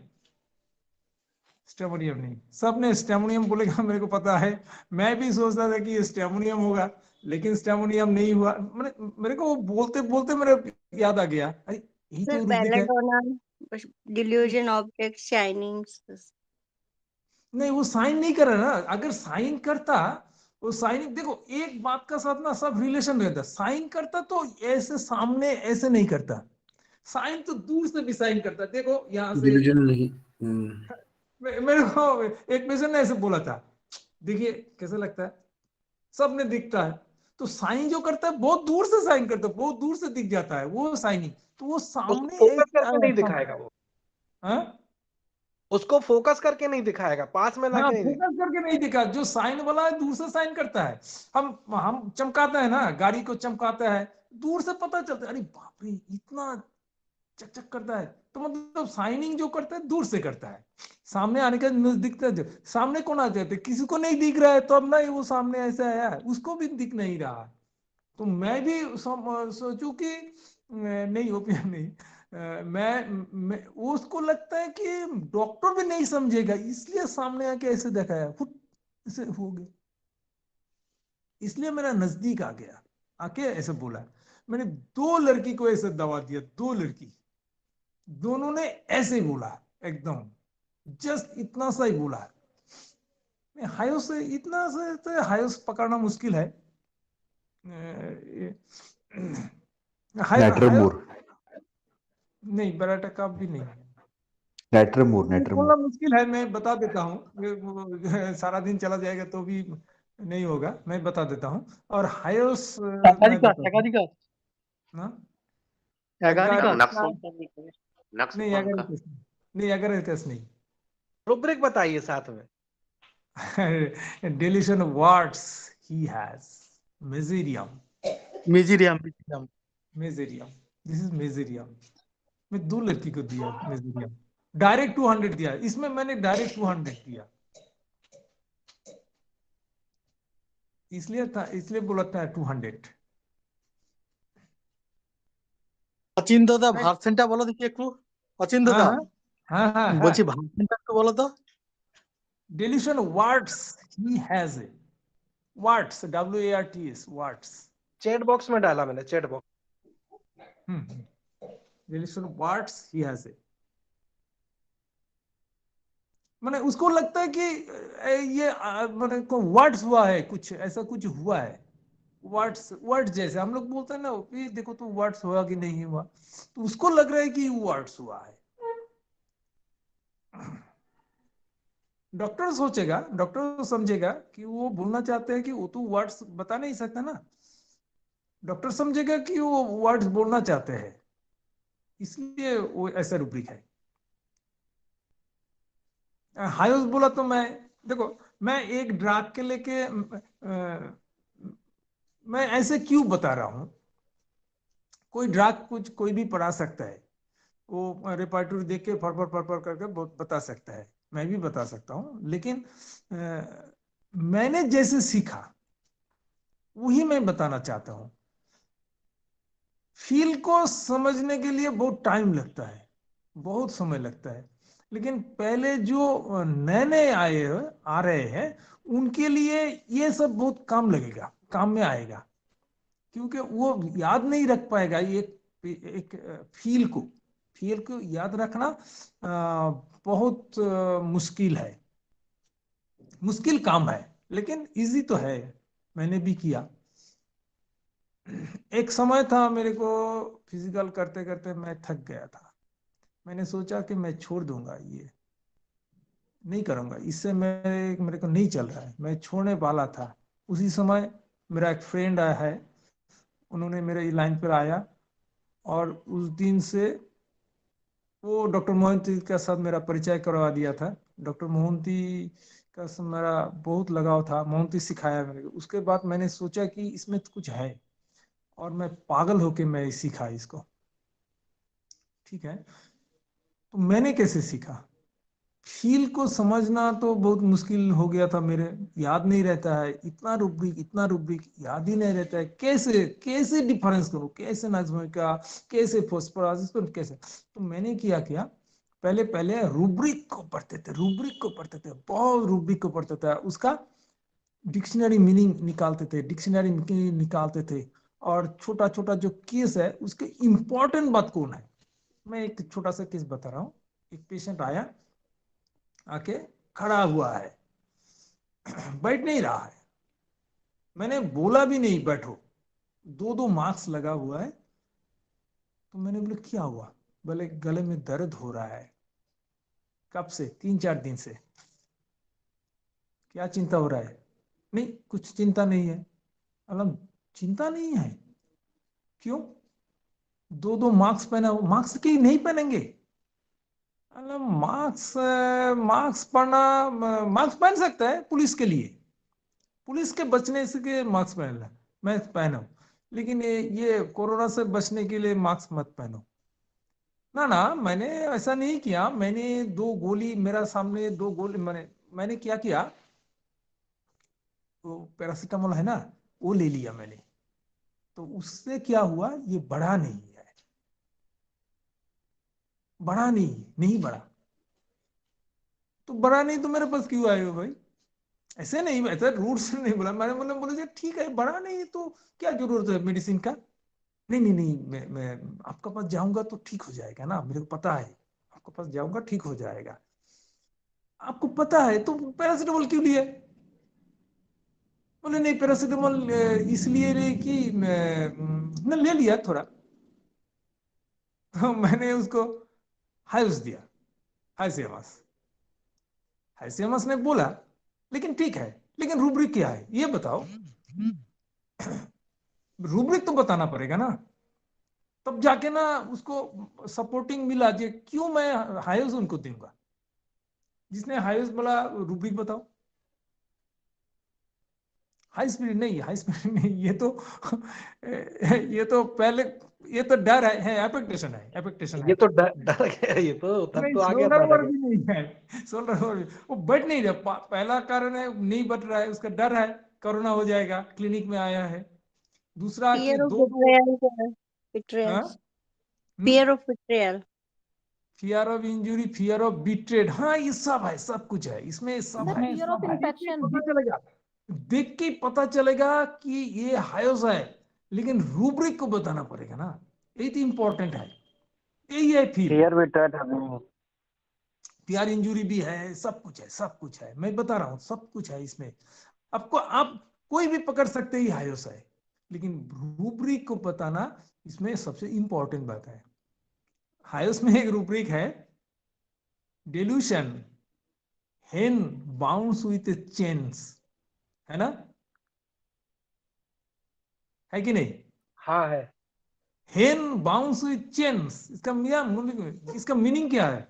स्टेमोनियम नहीं। सबने स्टेमोनियम बोलेगा, मेरे को पता है। मैं भी सोचता था कि ये स्टेमोनियम होगा, लेकिन स्टेमोनियम नहीं हुआ। मेरे को बोलते बोलते मेरे याद आ गया, अरे यही तो सर रूब्रिक है। Belladonna, delusion object shining. नहीं, वो साइन नहीं कर रहा ना। अगर साइन करता, वो साइन, देखो एक बात का साथ ना सब रिलेशन रहता। साइन करता तो ऐसे सामने ऐसे नहीं करता, साइन तो दूर से भी साइन करता। देखो यहाँ से डिल्यूजन नहीं। मेरे को एक पेशेंट ने ऐसे बोला था, देखिए कैसे लगता है, सबने दिखता है। तो साइन जो करता है बहुत दूर से साइन करता है, बहुत दूर से दिख जाता है वो साइनिंग। तो वो उसको सामने फोकस ऐसे करके आया नहीं था। दिखाएगा वो, हाँ उसको फोकस करके नहीं दिखाएगा, पास में हाँ, लाके नहीं दिखाएगा। फोकस करके नहीं दिखा। जो साइन वाला है दूर से साइन करता है। हम चमकाते हैं ना, गाड़ी को चमकाता है, दूर से पता चलता है, अरे बाप रे इतना चक चक करता है। तो मतलब साइनिंग जो करता है दूर से करता है, सामने आने का दिखता है। सामने कौन आ जाते, किसी को नहीं दिख रहा है, तो अब ना वो सामने ऐसे आया है, उसको भी दिख नहीं रहा। तो मैं भी सोचू कि नहीं, ओपिनियन नहीं। मैं उसको लगता है कि डॉक्टर भी नहीं समझेगा, इसलिए सामने आके ऐसे दिखाया, फुट ऐसे हो गया। इसलिए मेरा नजदीक आ गया, आके ऐसे बोला। मैंने 2 लड़की को ऐसे दवा दिया, 2 लड़की, दोनों ने ऐसे ही बोला, एकदम जस्ट इतना सा ही बोला। हायोस से इतना से तो हायोस पकड़ना मुश्किल है। हायोस नेट्रमोर नहीं, बराटा का भी नहीं। नेट्रमोर बोलना नेट्रमोर मुश्किल है, मैं बता देता हूँ। सारा दिन चला जाएगा तो भी नहीं होगा, मैं बता देता हूँ। और हायोस मैं बता एगारिका ना, एगारिका नहीं, एगारिकस नहीं, एगारिकस नहीं। रुब्रिक बताइए साथ में। Deletion warts he has. Meserium. मिजीरियम Meserium. This is Meserium. मैं 2 लड़की को दिया Meserium, डायरेक्ट 200 दिया। इसमें मैंने डायरेक्ट 200 दिया, इसलिए बोला था 200। অচিন্ত দা ভার্সেনটা বলো দেখি একটু। অচিন্ত দা हाँ हाँ हाँ। বলছি ভার্সেনটা একটু বলো তো। Deletion warts he has it. Warts, WARTS, warts. Chat box में डाला मैंने, chat box. Deletion warts he has it. मैंने उसको लगता है कि ये मैंने को वर्ड्स हुआ है, कुछ ऐसा कुछ हुआ है। वर्ड्स जैसे हम लोग बोलते हैं ना, ये देखो तो वर्ड्स हुआ कि नहीं हुआ, तो उसको लग रहा है कि वर्ड्स हुआ है। डॉक्टर सोचेगा, डॉक्टर समझेगा कि वो बोलना चाहते हैं, कि वो तो वर्ड्स बता नहीं सकता ना। डॉक्टर समझेगा कि वो वर्ड्स बोलना चाहते हैं, इसलिए वो ऐसा रूब्रिक है। हायोस बोला तो मैं, देखो मैं एक ड्रग के लेके मैं ऐसे क्यों बता रहा हूं? कोई ड्रग कुछ कोई भी पढ़ा सकता है, वो रिपर्टरी देख के फर करके बता सकता है, मैं भी बता सकता हूँ, लेकिन मैंने जैसे सीखा वही मैं बताना चाहता हूँ। फील को समझने के लिए बहुत टाइम लगता है, बहुत समय लगता है, लेकिन पहले जो नए नए आ रहे हैं उनके लिए ये सब बहुत काम लगेगा, काम में आएगा, क्योंकि वो याद नहीं रख पाएगा एक फील को याद रखना बहुत मुश्किल है, मुश्किल काम है, लेकिन इजी तो है, मैंने भी किया। एक समय था मेरे को, फिजिकल करते करते मैं थक गया था, मैंने सोचा कि मैं छोड़ दूंगा, ये नहीं करूंगा, इससे मेरे को नहीं चल रहा है, मैं छोड़ने वाला था। उसी समय मेरा एक फ्रेंड आया है, उन्होंने मेरे लाइन पर आया, और उस दिन से वो डॉक्टर मोहंती का साथ मेरा परिचय करवा दिया था। डॉक्टर मोहंती का मेरा बहुत लगाव था, मोहंती सिखाया मेरे को। उसके बाद मैंने सोचा कि इसमें तो कुछ है, और मैं पागल होके मैं सीखा इसको। ठीक है, तो मैंने कैसे सीखा? फील को समझना तो बहुत मुश्किल हो गया था मेरे, याद नहीं रहता है, इतना रूब्रिक याद ही नहीं रहता है, कैसे कैसे डिफरेंस करूं, कैसे नाइट्रोजन का, कैसे फॉस्फोरस, कैसे। तो मैंने क्या पहले पहले रूब्रिक को पढ़ते थे, बहुत रूब्रिक को पढ़ते थे, उसका डिक्शनरी मीनिंग निकालते थे, और छोटा छोटा जो केस है उसके इंपॉर्टेंट बात कौन है। मैं एक छोटा सा केस बता रहा हूँ। एक पेशेंट आया, आके खड़ा हुआ है, बैठ नहीं रहा है, मैंने बोला भी नहीं बैठो, दो मार्क्स लगा हुआ है। तो मैंने बोला क्या हुआ? बोले गले में दर्द हो रहा है। कब से? 3-4 दिन से। क्या चिंता हो रहा है? नहीं कुछ चिंता नहीं है। मतलब चिंता नहीं है? क्यों? दो मार्क्स पहना, मार्क्स की नहीं पहनेंगे? मार्क्स पढ़ना, मार्क्स पहन सकता है पुलिस के लिए, पुलिस के बचने से के मास्क पहनना, मैं पहनो, लेकिन ये कोरोना से बचने के लिए मास्क मत पहनो। ना मैंने ऐसा नहीं किया। मैंने 2 गोली मेरा सामने, 2 गोली मैंने क्या किया, वो पैरासीटामोल है ना, वो ले लिया मैंने। तो उससे क्या हुआ, ये बढ़ा नहीं है, बढ़ा नहीं बढ़ा। तो बढ़ा नहीं तो मेरे पास क्यों आए हो भाई? ऐसे नहीं, ऐसा रूट से नहीं बोला मैंने, बोला ठीक है बढ़ा नहीं तो क्या जरूरत है मेडिसिन का? नहीं, मैं आपका पास जाऊंगा तो ठीक हो जाएगा ना, मेरे को पता है, आपके पास जाऊंगा ठीक हो जाएगा। आपको पता है तो पैरासीटामोल क्यों लिए? बोले नहीं पैरासीटामोल इसलिए कि मैं ले लिया थोड़ा। तो मैंने उसको हाइस दिया, हाइसियमस ने बोला लेकिन ठीक है, लेकिन रूब्रिक क्या है ये बताओ। रूब्रिक तो बताना पड़ेगा ना, तब जाके ना उसको सपोर्टिंग मिला। जे क्यों मैं हाइस उनको दूंगा? जिसने हाइस बोला रूब्रिक बताओ। हाई स्पीड नहीं, ये तो पहले, ये तो डर है, एफेक्टेशन है। ये तो डर गया, ये तो तब नहीं, तो आ गया शोल्डर था। वर्क भी नहीं है, शोल्डर वर्क वो बैठ नहीं रहा। पहला कारण है नहीं बैठ रहा है, उसका डर है कोरोना हो जाएगा, क्लिनिक में आया है। दूसरा कि Fear of दो betrayal, sir. Betrayal. Fear of betrayal. Fear of injury, fear of betrayed, हाँ ये सब है, सब कुछ है इसमें, सब सर है। फियर ऑफ इन्फेक्शन, पता चलेगा, देख के पता चलेगा कि ये हायोस है, लेकिन रूब्रिक को बताना पड़ेगा ना, ये तो इंपॉर्टेंट है। यही है फियर बिट्रेड हमें फियर इंजुरी भी है, सब कुछ है, मैं बता रहा हूँ सब कुछ है इसमें। आपको आप कोई भी पकड़ सकते ही हायोस है, लेकिन रूब्रिक को बताना इसमें सबसे इंपॉर्टेंट बात है। हायोस में एक रूब्रिक है, dilution hen bounds with chains, है ना, है कि नहीं? हाँ है। hen bounds with chains, इसका मीनिंग क्या है?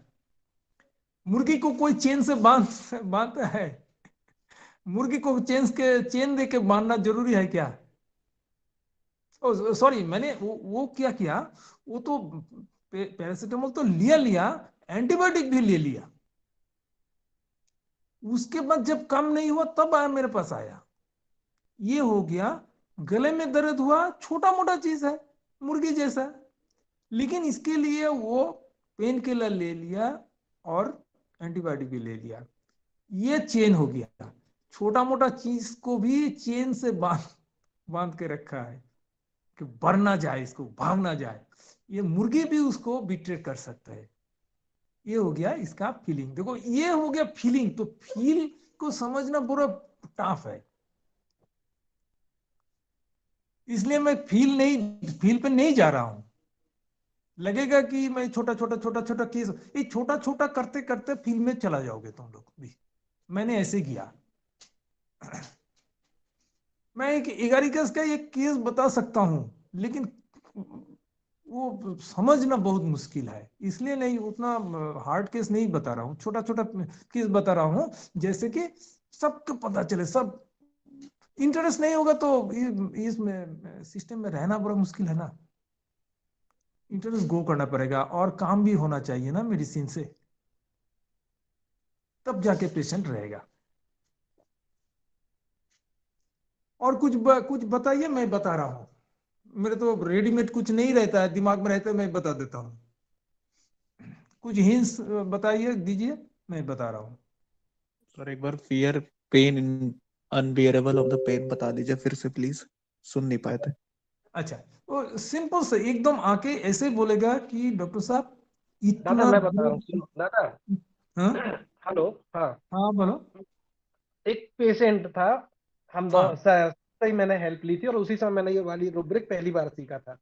मुर्गी को कोई चेन से बांधता है? मुर्गी को चेन दे के बांधना जरूरी है क्या? सॉरी, मैंने वो क्या किया, वो तो पैरासिटामोल तो लिया लिया, एंटीबायोटिक भी ले लिया। उसके बाद जब कम नहीं हुआ तब आया, मेरे पास आया। ये हो गया, गले में दर्द हुआ, छोटा मोटा चीज है, मुर्गी जैसा, लेकिन इसके लिए वो पेन किलर ले लिया और एंटीबायोटिक भी ले लिया। ये चेन हो गया, छोटा मोटा चीज को भी चेन से बांध के रखा है कि बढ़ ना जाए, इसको भाग ना जाए। ये मुर्गी भी उसको बिट्रे कर सकता है। ये हो गया इसका फीलिंग। देखो, ये हो गया फीलिंग। तो फील को समझना पूरा टफ है, इसलिए मैं फील पे नहीं जा रहा हूं। लगेगा कि मैं छोटा छोटा केस, ये छोटा छोटा करते करते फील में चला जाओगे तुम लोग भी। मैंने ऐसे किया। मैं एक एगारिकस का एक केस बता सकता हूं, लेकिन वो समझना बहुत मुश्किल है, इसलिए नहीं, उतना हार्ड केस नहीं बता रहा हूँ, छोटा छोटा केस बता रहा हूँ, जैसे कि सबको पता चले। सब इंटरेस्ट नहीं होगा तो इसमें सिस्टम में रहना बड़ा मुश्किल है ना। इंटरेस्ट गो करना पड़ेगा, और काम भी होना चाहिए ना मेडिसिन से, तब जाके पेशेंट रहेगा। और कुछ बताइए, मैं बता रहा हूँ। मेरे तो रेडीमेड कुछ नहीं रहता है, दिमाग में रहता है, मैं बता देता हूँ। कुछ हिंट्स बताइए, दीजिए, मैं बता रहा हूँ। सर एक बार fear pain unbearable of the pain बता दीजिए फिर से प्लीज, सुन नहीं पाए थे। अच्छा, वो सिंपल से एकदम आके ऐसे बोलेगा कि डॉक्टर साहब दादा इतना मैं बता रहा हूँ, सुनो दादा। हाँ हेलो। हाँ हाँ, बोलो। एक पेशेंट था, हम दो हाँ सही मैंने हेल्प ली थी, और उसी समय मैंने ये वाली रूब्रिक पहली बार सीखा था।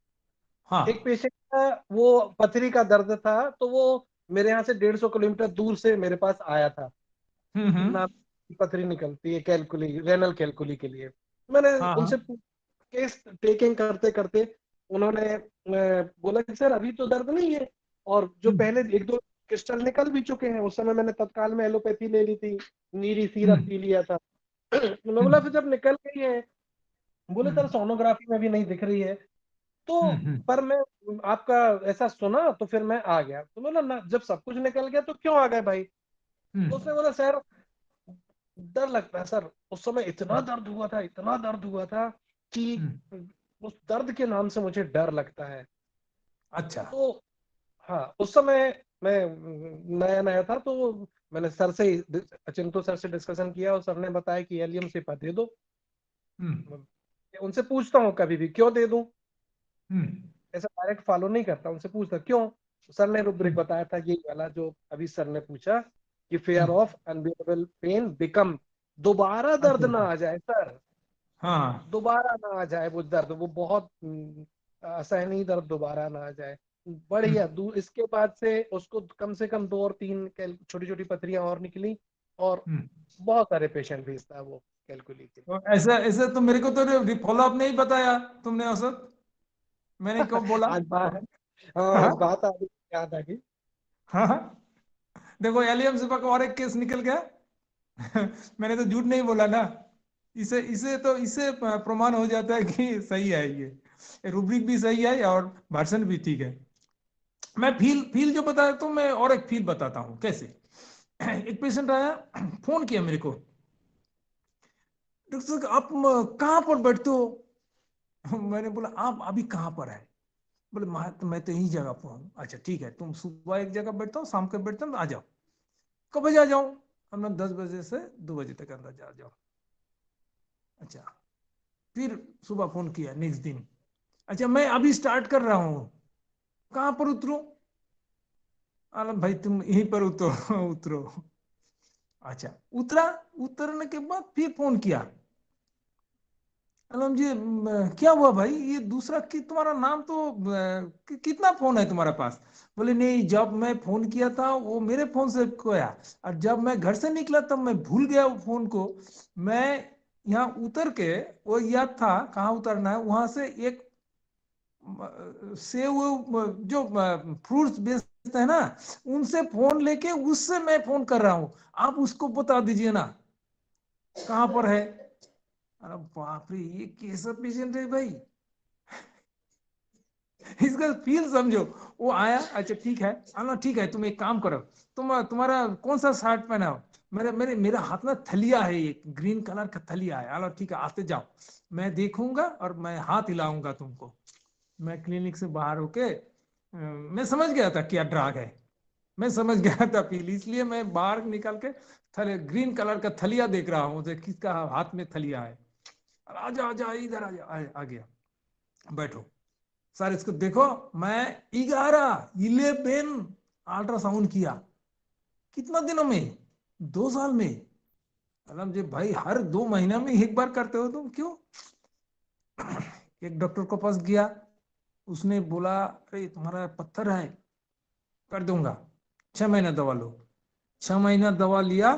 हाँ एक पेशेंट था, वो पथरी का दर्द था, तो वो मेरे यहाँ से 150 किलोमीटर दूर से मेरे पास आया था। ना पथरी निकलती है कैलकुली, रेनल कैलकुली के लिए। मैंने हाँ उनसे केस टेकिंग करते करते उन्होंने बोला कि सर अभी तो दर्द नहीं है, और जो पहले एक दो क्रिस्टल निकल भी चुके हैं। उस समय मैंने तत्काल में एलोपैथी ले ली थी, नीरी सीरप पी लिया था। मैं बोला फिर जब निकल गई है, बोले सर सोनोग्राफी में भी नहीं दिख रही है, तो पर मैं आपका ऐसा सुना तो फिर मैं आ गया। तो बोला ना, जब सब कुछ निकल गया तो क्यों आ गए भाई? तो उसने बोला सर डर लगता है सर, उस समय इतना दर्द हुआ था, इतना दर्द हुआ था कि उस दर्द के नाम से मुझे डर लगता है। अच्छा। तो हाँ, उस समय मैं नया नया था, तो मैंने सर से चिंटू सर से डिस्कशन किया, और सर ने बताया कि एलियम सिपा दे दो। उनसे पूछता हूँ कभी भी क्यों दे दूं, ऐसा डायरेक्ट फॉलो नहीं करता, उनसे पूछता क्यों। सर ने रूब्रिक बताया था ये वाला जो अभी सर ने पूछा, कि fear of unbearable pain become, दोबारा दर्द ना आ जाए सर, हाँ दोबारा ना आ जाए वो दर्द, वो बहुत असहनीय दर्द दोबारा ना आ जाए। बढ़िया दूर इसके बाद से उसको कम से कम 2 और 3 छोटी छोटी पथरियां और निकली, और बहुत सारे पेशेंट भेजता है वो कैलकुली के। तो ऐसा ऐसा तो मेरे को तो फॉलो अप नहीं बताया तुमने औसत, मैंने क्यों बोला? आज बात, हाँ आज बात आ गई, याद आ गई। हाँ, देखो एलियम सिपा का और एक केस निकल गया। मैंने तो झूठ नहीं बोला ना। इसे इसे तो इससे प्रमाण हो जाता है कि सही है, ये रूब्रिक भी सही है और भाषण भी ठीक है। मैं फील जो बताया तो मैं और एक फील बताता हूँ कैसे। एक पेशेंट आया, फोन किया मेरे को, डॉक्टर साहब आप कहाँ पर बैठते हो? मैंने बोला आप अभी कहाँ पर है? बोले मैं तो यही जगह पर हूँ। अच्छा ठीक है, तुम सुबह एक जगह बैठता हूँ, शाम को बैठता हूँ, आ जाओ। कब बजे आ जाऊँ? हम लोग 10 बजे से 2 बजे तक अंदर आ जाओ। अच्छा, फिर सुबह फोन किया नेक्स्ट दिन, अच्छा मैं अभी स्टार्ट कर रहा हूँ, कहाँ पर उतरूं? आलम भाई तुम यहीं पर उतरो। उतरो। अच्छा उतरा, उतरने के बाद फिर फोन किया, आलम जी क्या हुआ भाई, ये दूसरा कि तुम्हारा नाम तो कितना फोन है तुम्हारे पास? बोले नहीं, जब मैं फोन किया था वो मेरे फोन से खोया, और जब मैं घर से निकला तब मैं भूल गया वो फोन को। मैं यहाँ उतर के, वो याद था कहाँ उतरना है, वहां से एक से वो जो फ्रूट्स बेचते हैं ना, उनसे फोन लेके उससे मैं फोन कर रहा हूं, आप उसको बता दीजिए ना कहां पर है। अरे बाप रे, ये कैसा पेशेंट है भाई? इसका फील समझो। वो आया, अच्छा ठीक है, हाँ ठीक है, तुम एक काम करो, तुम्हारा कौन सा शर्ट पहना हो? मेरा हाथ में थलिया है, एक ग्रीन कलर का थलिया है। चलो ठीक है, आते जाओ, मैं देखूंगा और मैं हाथ हिलाऊंगा तुमको। मैं क्लिनिक से बाहर होके मैं समझ गया था क्या ड्राग है, मैं समझ गया था फील, इसलिए मैं बाहर निकल के ग्रीन कलर का थलिया देख रहा हूँ, किसका हाथ में थलिया है। आजा आजा इधर आजा, आ गया, बैठो सर, इसको देखो। मैं 11 अल्ट्रासाउंड किया, कितना दिनों में, 2 साल में। अलम जी भाई, हर 2 महीना में एक बार करते हो तुम, क्यों? एक डॉक्टर को पास गया, उसने बोला अरे तुम्हारा पत्थर है, कर दूंगा, 6 महीना दवा लो। 6 महीना दवा लिया,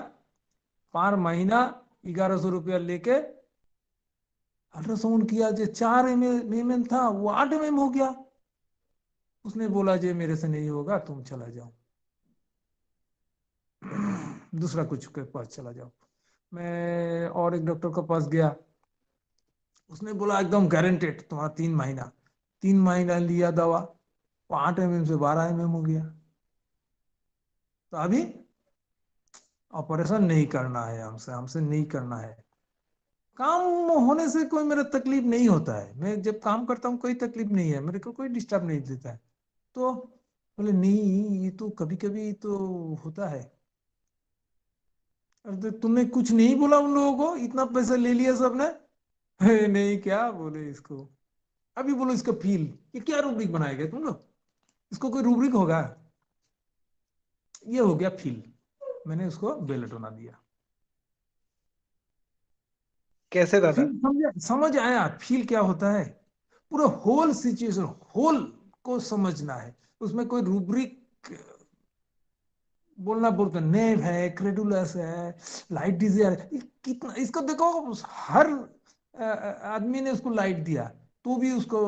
5 महीना 1100 रुपया लेके अल्ट्रासाउंड किया, जो 4 mm था वो 8 mm हो गया। उसने बोला जे मेरे से नहीं होगा, तुम चला जाओ, दूसरा कुछ के पास चला जाओ। मैं और एक डॉक्टर के पास गया, उसने बोला एकदम गारंटेड तुम्हारा 3 महीना। 3 महीना लिया दवा, वो 8 mm से 12 mm हो गया। तो अभी ऑपरेशन नहीं करना है, हमसे हमसे नहीं करना है। काम होने से कोई मेरा तकलीफ नहीं होता है, मैं जब काम करता हूँ कोई तकलीफ नहीं है, मेरे को कोई डिस्टर्ब नहीं देता है। तो बोले नहीं, ये तो कभी कभी तो होता है। अरे तो तुमने कुछ नहीं बोला उन लोगों को, इतना पैसा ले लिया सबने? नहीं, क्या बोले इसको, अभी बोलो इसका फील, ये क्या रूब्रिक बनाएगा तुम लोग? इसको कोई रूब्रिक होगा? ये हो गया फील, मैंने उसको बेलेटोना दिया। कैसे दादा? समझ आया फील क्या होता है? पूरा होल सिचुएशन, होल को समझना है, उसमें कोई रूब्रिक बोलना बोलते, नेव है, क्रेडुलस है, लाइट डिजायर, कितना इसको देखो, हर आदमी ने उसको लाइट दिया, तो भी उसको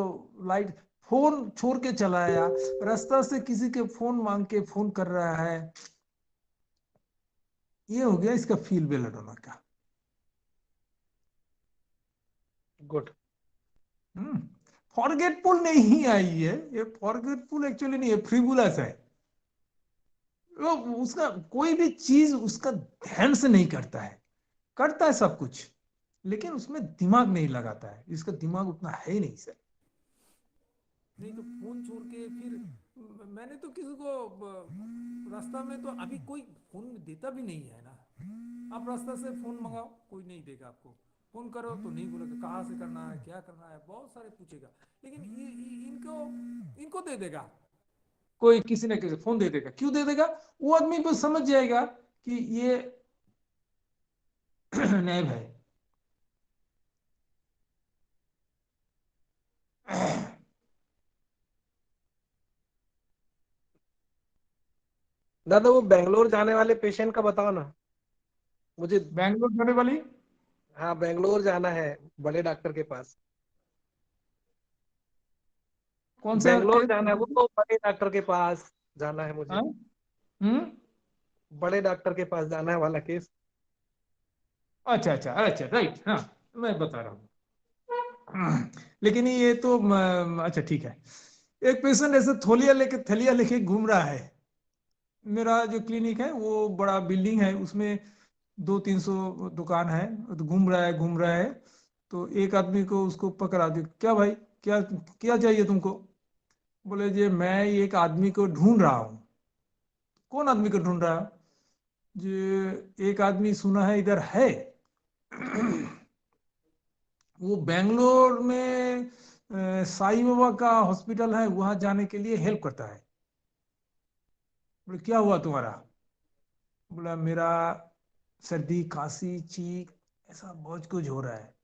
लाइट, फोन छोड़ के चलाया, रास्ता से किसी के फोन मांग के फोन कर रहा है। ये हो गया इसका फील बेलेडोना का। गुड। फॉरगेटफुल नहीं आई है ये, फॉरगेटफुल एक्चुअली नहीं है, फ्रीबुलस है। वो उसका कोई भी चीज उसका ध्यान से नहीं करता है, करता है सब कुछ, लेकिन उसमें दिमाग नहीं लगाता है, इसका दिमाग उतना है ही नहीं सर। नहीं तो फोन छोड़ के फिर मैंने तो किसी को रास्ता में, तो अभी कोई फोन देता भी नहीं है ना। आप रास्ता से फोन मंगाओ, कोई नहीं देगा आपको। फोन करो तो नहीं बोलेगा कहाँ से करना है, क्या करना है, बहुत सारे पूछेगा। लेकिन इनको दे देगा, कोई किसी न किसी फोन दे देगा। क्यों दे देगा? वो आदमी को समझ जाएगा कि ये नैब है। दादा वो बेंगलोर जाने वाले पेशेंट का बताओ ना मुझे। बैंगलोर जाने वाली? हाँ, बेंगलोर जाना है बड़े डॉक्टर के पास। कौन सा बेंगलोर केस? जाना है, वो तो बड़े डॉक्टर के पास जाना है मुझे। हाँ? हम्म। बड़े डॉक्टर के पास जाना है वाला केस। अच्छा अच्छा अच्छा, राइट, हाँ, मैं बता रहा हूँ। लेकिन ये तो अच्छा ठीक है। एक पेशेंट ऐसे थलिया लेके घूम रहा है। मेरा जो क्लिनिक है वो बड़ा बिल्डिंग है, उसमें 200-300 दुकान है, तो घूम रहा है। तो एक आदमी को उसको पकड़ा दिया, क्या भाई, क्या क्या चाहिए तुमको? बोले जी मैं एक आदमी को ढूंढ रहा हूँ। कौन आदमी को ढूंढ रहा है? जी एक आदमी सुना है इधर है। वो बेंगलोर में साईं बाबा का हॉस्पिटल है, वहां जाने के लिए हेल्प करता है। बोले क्या हुआ तुम्हारा? बोला मेरा सर्दी खांसी चीख ऐसा बहुत कुछ हो रहा है।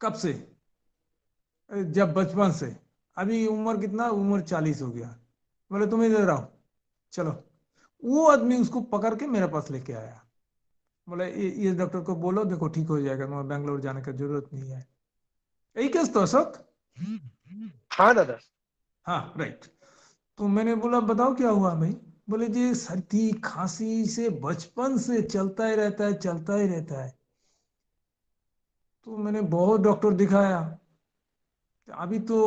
कब से? जब बचपन से। अभी उम्र कितना? उम्र 40 हो गया। बोले तुम्हें दे रहा हूं, चलो। वो आदमी उसको पकड़ के मेरे पास लेके आया। बोले ये डॉक्टर को बोलो, देखो ठीक हो जाएगा, तुम्हें बेंगलोर जाने की जरूरत नहीं है। यही केस तो अशोक? हाँ दादा। हाँ राइट। तो मैंने बोला बताओ क्या हुआ भाई? बोले जी सर्दी खांसी से बचपन से चलता ही रहता है, चलता ही रहता है। तो मैंने बहुत डॉक्टर दिखाया, अभी तो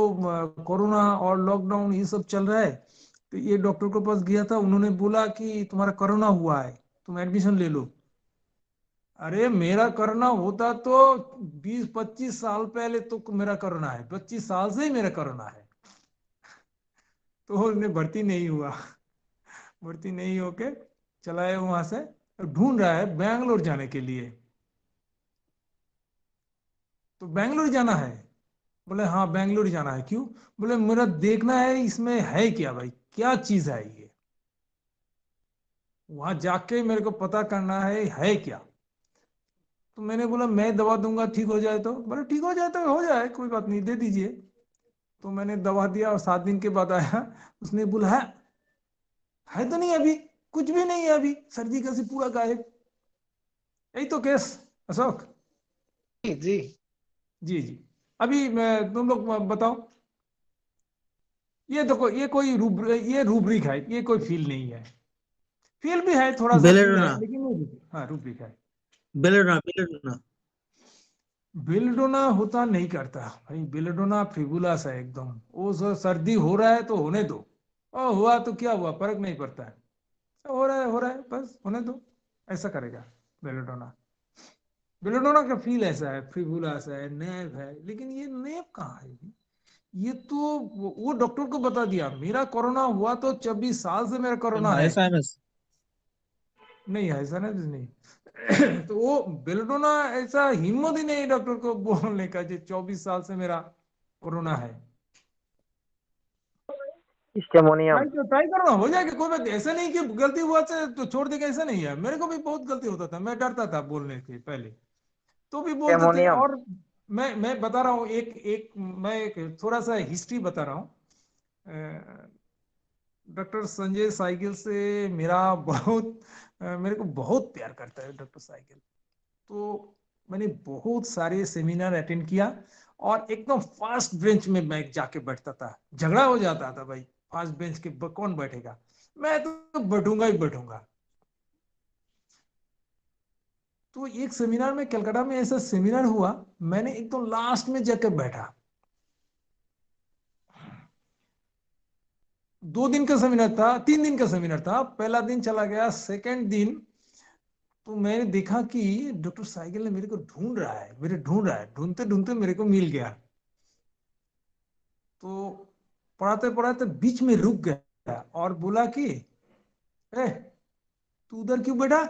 कोरोना और लॉकडाउन ये सब चल रहा है, तो ये डॉक्टर के पास गया था, उन्होंने बोला कि तुम्हारा कोरोना हुआ है, तुम एडमिशन ले लो। अरे मेरा कोरोना होता तो 20-25 साल पहले तो मेरा कोरोना है, 25 साल से ही मेरा कोरोना है। तो उन्हें भर्ती नहीं हुआ, भर्ती नहीं होके चला है वहां से, ढूंढ रहा है बैंगलोर जाने के लिए। तो बैंगलोर जाना है, बोले हाँ बैंगलोर जाना है, क्यों? बोले मेरा देखना है इसमें है क्या भाई, क्या चीज है ये, वहां जाके मेरे को पता करना है क्या। तो मैंने बोला मैं दवा दूंगा, ठीक हो जाए तो। बोले ठीक हो जाए तो हो जाए, कोई बात नहीं, दे दीजिए। तो मैंने दवा दिया और 7 दिन के बाद आया, उसने बोला है तो नहीं अभी, कुछ भी नहीं है अभी, सर्दी का से पूरा गायब। यही तो केस अशोक। जी जी जी जी। अभी मैं तुम लोग बताओ, ये देखो ये रूब्रिक है, ये कोई फील नहीं है, फील भी है, थोड़ा सा फील है, बेलेडोना लेकिन वो हाँ रूब्रिक है। बेलेडोना बेलेडोना बेलेडोना होता नहीं करता भाई, बेलेडोना फिबुलस है एकदम, वो सर्दी हो रहा है तो होने दो, और हुआ तो क्या हुआ, फर्क नहीं पड़ता है, हो रहा है बस होने दो, ऐसा करेगा बेलेडोना। बेलेडोना का फील ऐसा है, फिबुलस है, नेव है, लेकिन ये नेव कहाँ है? ये तो वो डॉक्टर को बता दिया, मेरा कोरोना हुआ तो 24 साल से मेरा कोरोना है। ISIMS नहीं है ऐसा नहीं। तो वो बेलेडोना ऐसा हिम्मत ही नहीं डॉक्टर को बोलने का, जो 24 साल से मेरा कोरोना है। ट्राई करो ना, हो जाएगा, कोई बात नहीं। ऐसा नहीं कि गलती हुआ से तो छोड़ देगा, ऐसा नहीं है, मेरे को भी बहुत गलती होता था, मैं डरता था बोलने के पहले, तो भी बोलते थे। और मैं बता रहा हूँ एक एक मैं एक थोड़ा सा हिस्ट्री बता रहा हूँ। डॉक्टर संजय साइकिल से मेरे को बहुत प्यार करता है डॉक्टर साइकिल। तो मैंने बहुत सारे सेमिनार अटेंड किया, और एकदम फर्स्ट बेंच में मैं जाके बैठता था, झगड़ा हो जाता था भाई, फर्स्ट बेंच के कौन बैठेगा, मैं तो बैठूंगा ही बैठूंगा। तो एक सेमिनार में कलकत्ता में ऐसा सेमिनार हुआ, मैंने एकदम लास्ट में जाकर बैठा। 2 दिन का सेमिनार था, 3 दिन का सेमिनार था, पहला दिन चला गया, सेकेंड दिन तो मैंने देखा कि डॉक्टर साइकिल ने मेरे को ढूंढ रहा है, ढूंढते ढूंढते मेरे को मिल गया। तो पढ़ाते पढ़ाते बीच में रुक गया और बोला कि ए तू उधर क्यों बैठा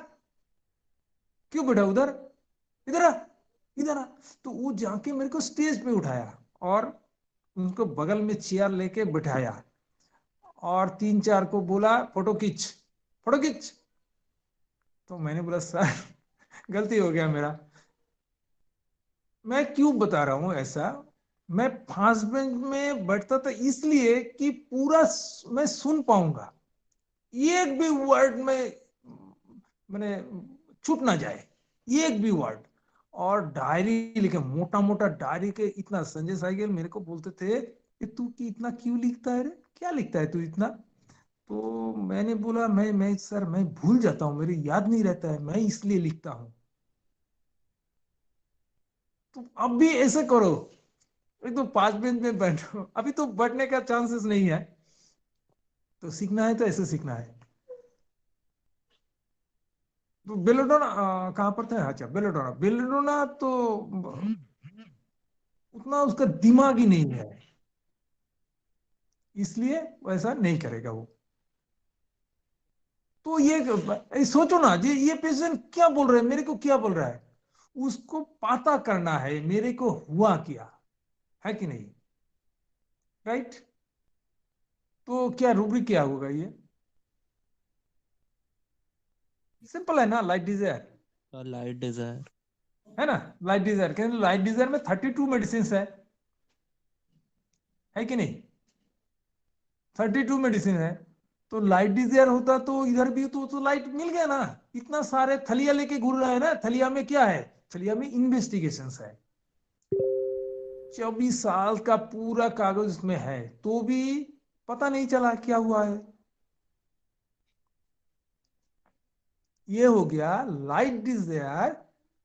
उधर, इधर आ, इधर आ। तो वो जाके मेरे को स्टेज पे उठाया और उनको बगल में चेयर लेके बिठाया, और 3-4 को बोला फोटो खींच। तो मैंने बोला सर गलती हो गया मेरा। मैं क्यों बता रहा हूं ऐसा, मैं फर्स्ट बेंच में बैठता था इसलिए कि पूरा मैं सुन पाऊंगा, एक भी वर्ड में मैंने छूट ना जाए, एक भी वर्ड। और डायरी लिखे, मोटा मोटा डायरी के इतना, संजय साइकिल मेरे को बोलते थे कि तू की इतना क्यों लिखता है रे, क्या लिखता है तू इतना। तो मैंने बोला मैं सर मैं भूल जाता हूँ, मेरे याद नहीं रहता है, मैं इसलिए लिखता हूँ। तो अब भी ऐसे करो, एक तो 5 बेंच में बैठो, अभी तो बैठने का चांसेस नहीं है, तो सीखना है तो ऐसे सीखना है। तो बेलोडोना कहाँ पर था, अच्छा बेलोडोना तो उतना उसका दिमाग ही नहीं है, इसलिए वैसा नहीं करेगा वो। तो ये सोचो ना, ये पेशेंट क्या बोल रहा है, मेरे को क्या बोल रहा है, उसको पता करना है मेरे को हुआ क्या है कि नहीं, राइट। तो क्या रूब्रिक क्या होगा, ये सिंपल है ना, लाइट डिजायर लाइट डिजायर है ना, लाइट डिजायर, क्योंकि लाइट डिजायर में 32 मेडिसिन है कि नहीं, 32 मेडिसिन है। तो लाइट डिजायर होता तो इधर भी तो लाइट मिल गया ना, इतना सारे थलिया लेके घूर रहा है ना, थलिया में क्या है, थलिया में इन्वेस्टिगेशन है, 24 साल का पूरा कागज उसमें है, तो भी पता नहीं चला क्या हुआ है। ये हो गया light desire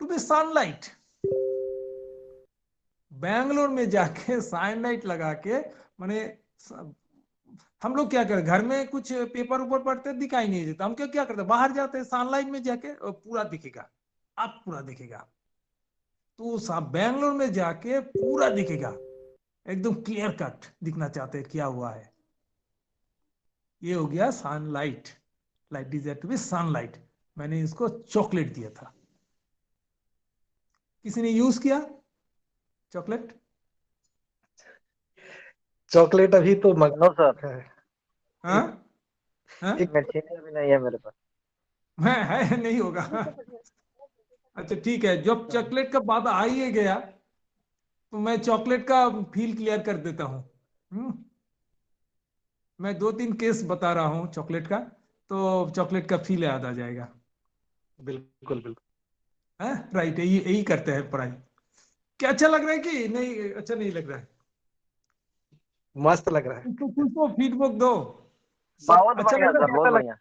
to be sunlight, Bangalore में जाके साइनाइड लगा के, माने हम लोग क्या करें, घर में कुछ पेपर ऊपर पढ़ते दिखाई नहीं देता, हम क्या करते, बाहर जाते हैं सनलाइट में जाके पूरा दिखेगा, अब पूरा दिखेगा। तो बैंगलोर में जाके पूरा दिखेगा, एकदम क्लियर कट दिखना चाहते हैं क्या हुआ है। ये हो गया sunlight, light desire to be sunlight. मैंने इसको चॉकलेट दिया था। किसी ने यूज किया चॉकलेट? चॉकलेट अभी तो नो सर, है। हाँ हाँ, मशीन भी नहीं है मेरे पास। है नहीं होगा। अच्छा ठीक है, जब चॉकलेट का बात आ ही गया तो मैं चॉकलेट का फील क्लियर कर देता हूँ। मैं 2-3 केस बता रहा हूँ चॉकलेट का, तो चॉकलेट का फील याद आ जाएगा। बिल्कुल बिल्कुल। है राइट, यही करते हैं पढ़ाई। क्या अच्छा लग रहा है कि नहीं? अच्छा नहीं लग रहा है? मस्त लग रहा है। कुछ तो फीडबैक दो। बहुत अच्छा बढ़िया लग रहा सर, है? बहुत बढ़िया।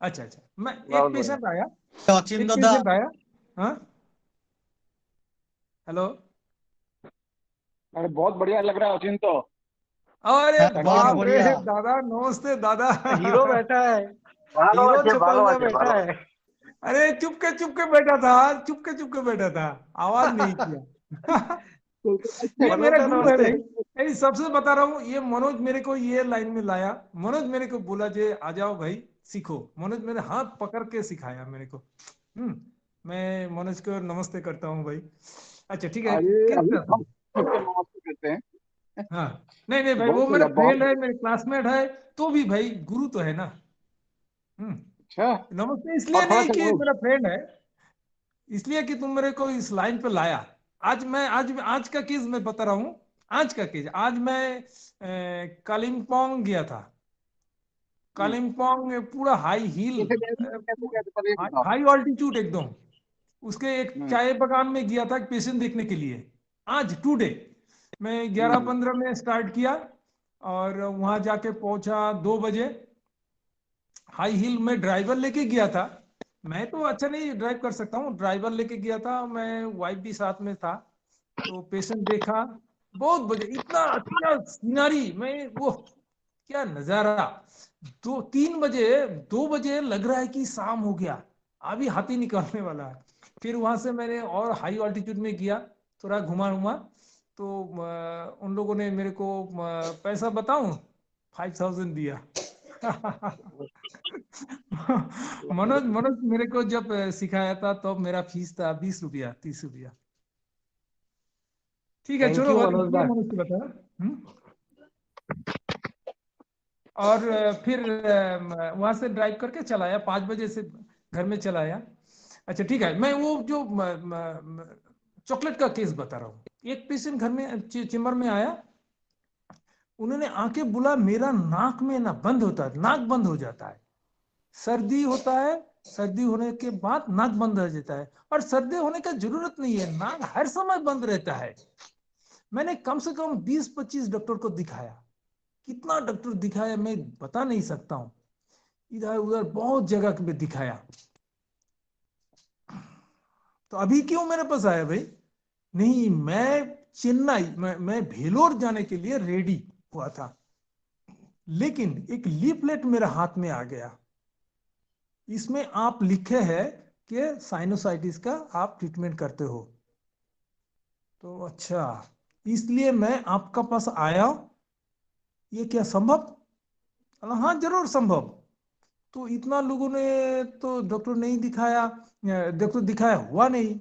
अच्छा, मैं बहुत एक पेशेंट आया, अचिन एक दादा पेशेंट आया। हाँ हेलो, अरे बहुत बढ़िया लग रहा है अचिन तो। अरे बहुत बाप रे बढ़िया। दादा, नमस्ते दादा। हीरो बैठा है, भागो हीरो अच्छे, छुपा भागो हुआ अच्छे, बैठा भागो। है। अरे चुपके बैठा था, चुपके बैठा था, आवाज नहीं किया। ये मनोज मेरा सर गुरु है नमस्ते। भाई, यही सबसे बता रहा हूँ। ये मनोज मेरे को ये लाइन में लाया, मनोज मेरे को बोला जे आ जाओ भाई सीखो। मनोज मेरे हाथ पकड़ के सिखाया मेरे को। मैं मनोज को नमस्ते करता हूँ भाई। अच्छा ठीक है, आइए अभी कैसे? हम सबके नमस्ते करते हैं। हाँ नहीं भाई, वो बहुत मेरा बढ़िया, फ्रेंड बहुत है, मेरे क्लासमेट है, तो भी भाई गुरु तो है ना। अच्छा। नमस्ते इसलिए और थोड़ा नहीं सा कि मनोज, मेरा फ्रेंड है, इसलिए कि तुम मेरे को इस लाइन पे लाया। आज का केस मैं बता रहा हूँ। आज का केस, आज मैं कालिम्पोंग गया था। कालिम्पोंग में पूरा हाई हिल, कैसे गए थे, कैसे गए थे पहले ये बताओ। हाई ऑल्टीट्यूड एकदम। उसके एक चाय बागान में गया था पेशेंट देखने के लिए। आज टुडे मैं 11:15 में स्टार्ट किया और वहां जाके पहुंचा 2 बजे। हाई हिल में ड्राइवर लेके गया था। मैं तो अच्छा नहीं ड्राइव कर सकता हूँ, ड्राइवर लेके गया था, मैं वाइफ भी साथ में था। तो पेशेंट देखा, बहुत बजे, इतना अच्छा सीनरी, मैं वो क्या नजारा। 2 बजे लग रहा है कि शाम हो गया, अभी हाथी निकलने वाला है। फिर वहां से मैंने और हाई ऑल्टीट्यूड में गया, थोड़ा घुमा तो उन लोगों ने मेरे को पैसा बताऊं 5,000 दिया। मनोज मेरे को जब सिखाया था तो मेरा फीस था 20 रुपया 30 रुपया। ठीक है थैंक चलो, यू बात मनोज इसलिए भाई। मनोज को बताया। और फिर वहां से ड्राइव करके चला आया, 5 बजे से घर में चला आया। अच्छा ठीक है, मैं वो जो चॉकलेट का केस बता रहा हूँ। एक पेशेंट घर में चेम्बर में आया, उन्होंने आके बोला मेरा नाक में ना बंद होता है, नाक बंद हो जाता है। सर्दी होता है, सर्दी होने के बाद नाक बंद हो जाता है, और सर्दी होने का जरूरत नहीं है, नाक हर समय बंद रहता है। मैंने कम से कम 20-25 डॉक्टर को दिखाया। कितना डॉक्टर दिखाया मैं बता नहीं सकता हूँ, इधर उधर बहुत जगह पे दिखाया। तो अभी क्यों मेरे पास आया भाई? नहीं, मैं चेन्नई, मैं भेलोर जाने के लिए रेडी हुआ था, लेकिन एक लीफलेट मेरे हाथ में आ गया। इसमें आप लिखे हैं कि साइनोसाइटिस का आप ट्रीटमेंट करते हो। तो अच्छा, इसलिए मैं आपका पास आया, ये क्या संभव? हाँ जरूर संभव। तो इतना लोगों ने तो डॉक्टर नहीं दिखाया, डॉक्टर दिखाया हुआ नहीं,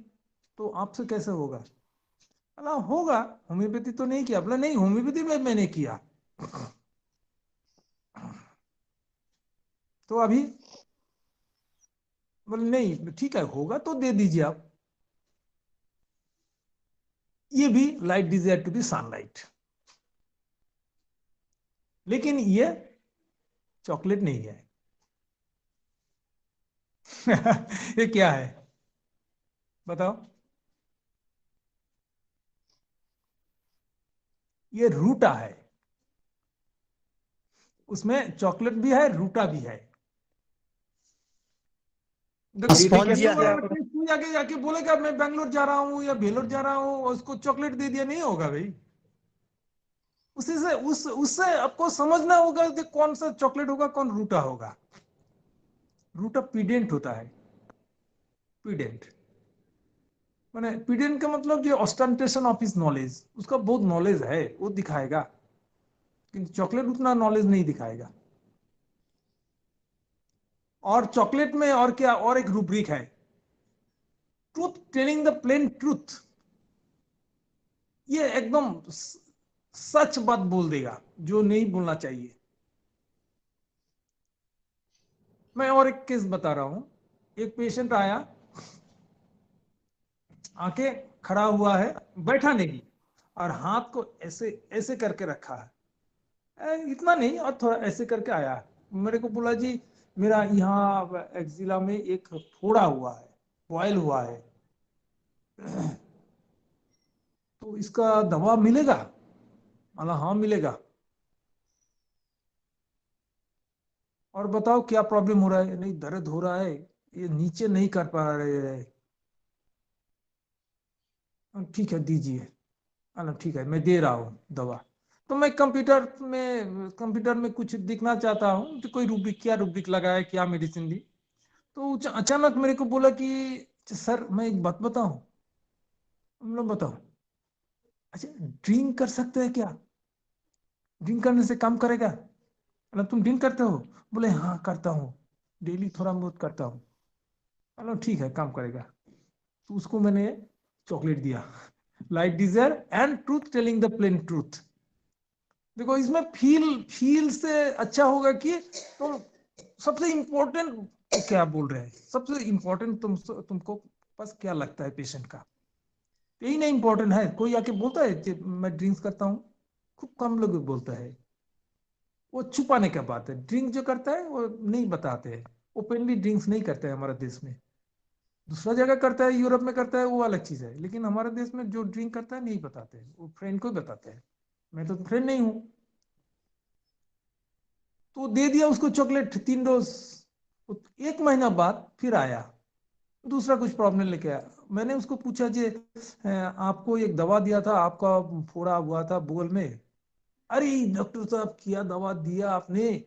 तो आपसे कैसे होगा? अला होगा, होम्योपैथी तो नहीं किया। बोला नहीं, होम्योपैथी में मैंने किया। तो अभी बोले नहीं ठीक है, होगा तो दे दीजिए आप। ये भी light desire to be sunlight, लेकिन ये चॉकलेट नहीं है। ये क्या है बताओ? ये रूटा है, उसमें चॉकलेट भी है, रूटा भी है। DT स्पॉन्जिया कैसे है। किया? कोई आगे जाके बोलेगा मैं बैंगलोर जा रहा हूँ या वेलोर जा रहा हूँ और उसको चॉकलेट दे दिया, नहीं होगा भाई। उसी से उससे आपको समझना होगा कि कौन सा चॉकलेट होगा, कौन रूटा होगा। रूटा पीडेंट होता है। पीडेंट माने पीडेंट का मतलब जो ऑस्टेंटेशन ऑफ हिज नॉलेज, उसका बहुत नॉलेज है वो दिखाएगा, किंतु चॉकलेट उतना नॉलेज नहीं दिखाएगा। और चॉकलेट में और क्या, और एक रूब्रिक है, truth telling the plain truth. ये एकदम सच बात बोल देगा जो नहीं बोलना चाहिए। मैं और एक केस बता रहा हूं। एक पेशेंट आया, आके खड़ा हुआ है, बैठा नहीं, और हाथ को ऐसे ऐसे करके रखा है, इतना नहीं, और थोड़ा ऐसे करके आया। मेरे को बोला जी मेरा यहाँ एक्जिला में एक फोड़ा हुआ है, बॉयल हुआ है, तो इसका दवा मिलेगा? बोला हाँ मिलेगा। और बताओ क्या प्रॉब्लम हो रहा है? नहीं दर्द हो रहा है, ये नीचे नहीं कर पा रहे हैं। ठीक है दीजिए। ठीक है मैं दे रहा हूँ दवा। तो मैं कंप्यूटर में कुछ दिखना चाहता हूँ तो कोई रूब्रिक, क्या रूब्रिक लगाया, क्या मेडिसिन दी। तो अचानक मेरे को बोला कि सर मैं एक बात बताऊं। हम लोग बताओ। अच्छा ड्रिंक कर सकते हैं क्या? ड्रिंक करने से काम करेगा? मतलब तुम ड्रिंक करते हो? बोले हाँ करता हूँ, डेली थोड़ा बहुत करता हूँ। चलो ठीक है काम करेगा। तो उसको मैंने चॉकलेट दिया, like desire and truth telling the plain truth. देखो इसमें फील से अच्छा होगा कि तुम सबसे इंपॉर्टेंट क्या बोल रहे हैं, सबसे इंपॉर्टेंट तुमको पास क्या लगता है पेशेंट का, यही ना इंपॉर्टेंट है। कोई आके बोलता है कि मैं ड्रिंक्स करता हूँ, खूब कम लोग बोलता है। वो छुपाने का बात है। ड्रिंक जो करता है वो नहीं बताते हैं, ओपनली ड्रिंक्स नहीं करते हैं हमारे देश में। दूसरा जगह करता है, यूरोप में करता है, वो अलग चीज है, लेकिन हमारे देश में जो ड्रिंक करता है नहीं बताते हैं, वो फ्रेंड को ही बताते हैं। मैं तो फ्रेंड नहीं हूँ। तो दे दिया उसको चॉकलेट 3 डोज। 1 महीना बाद फिर आया, दूसरा कुछ प्रॉब्लम लेके आया। मैंने उसको पूछा जी आपको एक दवा दिया था, आपका फोड़ा हुआ था बोल में। अरे डॉक्टर साहब क्या दवा दिया आपने,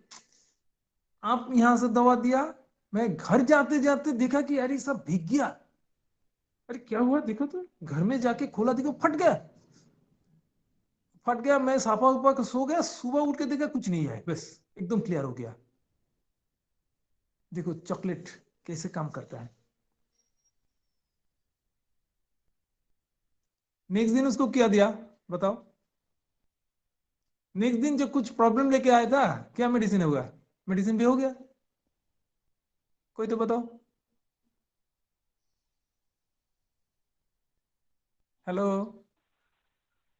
आप यहाँ से दवा दिया, मैं घर जाते जाते देखा कि अरे सब भीग गया। अरे क्या हुआ देखो तो, घर में जाके खोला, देखो फट गया। फट गया, मैं साफा उपा के सो गया, सुबह उठ के देखा कुछ नहीं है, बस एकदम क्लियर हो गया। देखो चॉकलेट कैसे काम करता है। नेक्स्ट दिन उसको क्या दिया बताओ? नेक्स्ट दिन जो कुछ प्रॉब्लम लेके आया था, क्या मेडिसिन होगा? मेडिसिन भी हो गया। कोई तो बताओ। हेलो।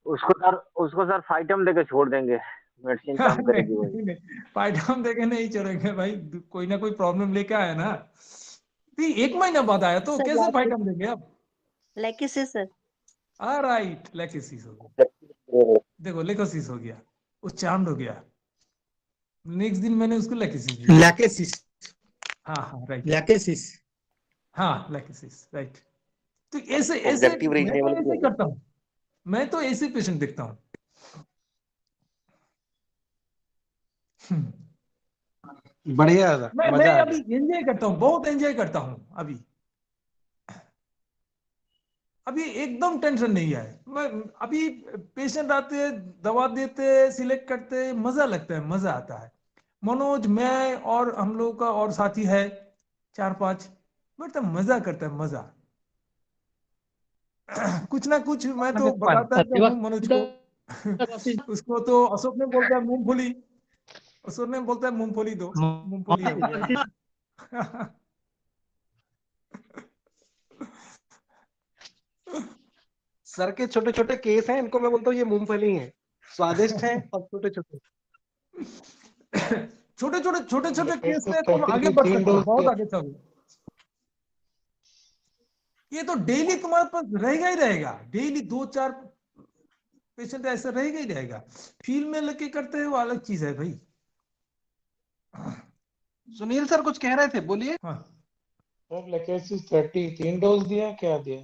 उसको सर फाइटम देके छोड़ देंगे, मेडिसिन काम करेगी वही। नहीं, फाइटम देके नहीं छोड़ेंगे भाई, कोई ना कोई प्रॉब्लम लेके आया ना। 1 महीना बाद आया तो कैसे फाइटम देंगे आप? Lachesis sir. राइट, लेकेसिस हो गया। देखो लेकोसिस हो गया, वो चार्म्ड हो गया। नेक्स्ट दिन मैंने उसको लेकेसिस दिया। लैकेसिस। हाँ हाँ राइट, लैकेसिस। हाँ लेकेसिस राइट। तो ऐसे ऐसे मैं तो ऐसे ही करता हूँ, मैं तो ऐसे पेशेंट देखता हूँ। बढ़िया है, मैं मजा आ अभी गया। एंजॉय करता हूँ, बहुत एंजॉय करता हूँ अभी। अभी एकदम टेंशन नहीं है। मैं अभी पेशेंट आते हैं, दवा देते, सिलेक्ट करते, मजा लगता है, मजा आता है। मनोज, मैं और हम लोग का और साथी है 4-5, बट मजा करता है, मजा। कुछ ना कुछ मैं तो बताता रहता हूँ मनोज को। उसको तो अशोक ने बोलता है मूंगफली, अशोक ने बोलता है मूंगफली दो, मूंगफली हो गया। सर के छोटे छोटे केस हैं, इनको मैं बोलता हूँ ये मूंगफली हैं, स्वादिष्ट हैं और छोटे छोटे। छोटे छोटे केस में तुम आगे बढ़ सकते हो, बहुत आगे चलो। ये तो डेली तुम्हारे पास रहेगा ही रहेगा, डेली 2-4 पेशेंट ऐसा रहेगा ही रहेगा। फील्ड में लेके करते हैं वो अलग चीज है भाई। सुनील सर कुछ कह रहे थे, बोलिए। हाँ सर लेकेसिस 30 3 डोज दिया क्या दिया?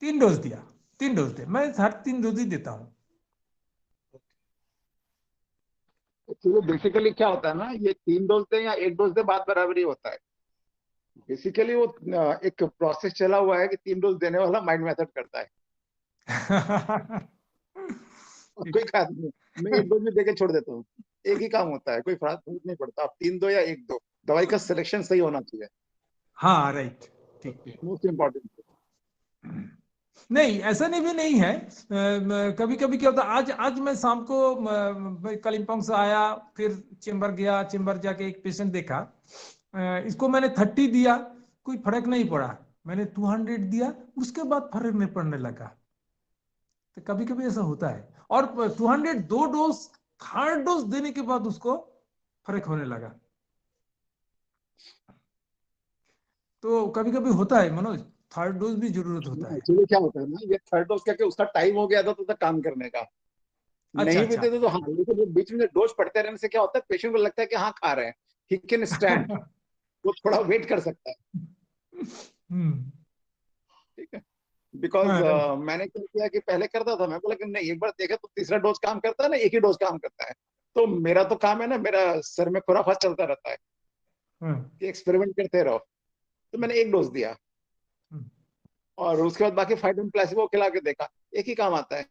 3 डोज दिया, 3 डोज दे, मैं हर 3 डोज ही देता हूँ। एक्चुअली बेसिकली क्या होता है ना, ये 3 डोज दे या 1 डोज दे बात बराबर ही होता है। बेसिकली वो एक प्रोसेस चला हुआ है कि 3 डोज देने वाला माइंड मेथड करता है। और कोई खास नहीं, मैं 1 डोज में देके छोड़ देता हूँ, एक ही काम होता है, कोई फर्क नहीं पड़ता, आप 3 दो या 1 दो, दवाई का सिलेक्शन सही होना चाहिए। हाँ राइट, ठीक। Most important. नहीं ऐसा नहीं भी नहीं है, कभी कभी क्या होता है, आज मैं शाम को कालिम्पोंग से आया, फिर चेंबर गया, चेंबर जाके एक पेशेंट देखा, इसको मैंने 30 दिया, कोई फर्क नहीं पड़ा, मैंने 200 दिया, उसके बाद फर्क नहीं पड़ने लगा। तो कभी कभी ऐसा होता है, और 200 2 डोज, 3rd डोज देने के बाद उसको फर्क होने लगा। तो कभी कभी होता है मनोज, 3rd डोज भी जरूरत होता है। एक्चुअली क्या होता है ना, ये 3rd डोज क्या उसका टाइम हो गया था तो काम करने का, नहीं भी देते तो हाँ, लेकिन ये बीच में डोज पड़ते रहने से क्या होता है, पेशेंट को लगता है कि हाँ खा रहे हैं, ही कैन स्टैंड, वो थोड़ा वेट कर सकता है। ठीक है, बिकॉज मैंने क्या किया कि पहले करता था, मैं बोला कि नहीं, एक बार देखा तो तीसरा डोज काम करता है ना, एक ही डोज काम करता है, तो मेरा तो काम है ना, मेरा सर में खुराफात चलता रहता है कि एक्सपेरिमेंट करते रहो, तो मैंने 1 डोज दिया और उसके बाद बाकी फाइटम प्लेसिबो खिला के देखा, एक ही काम आता है।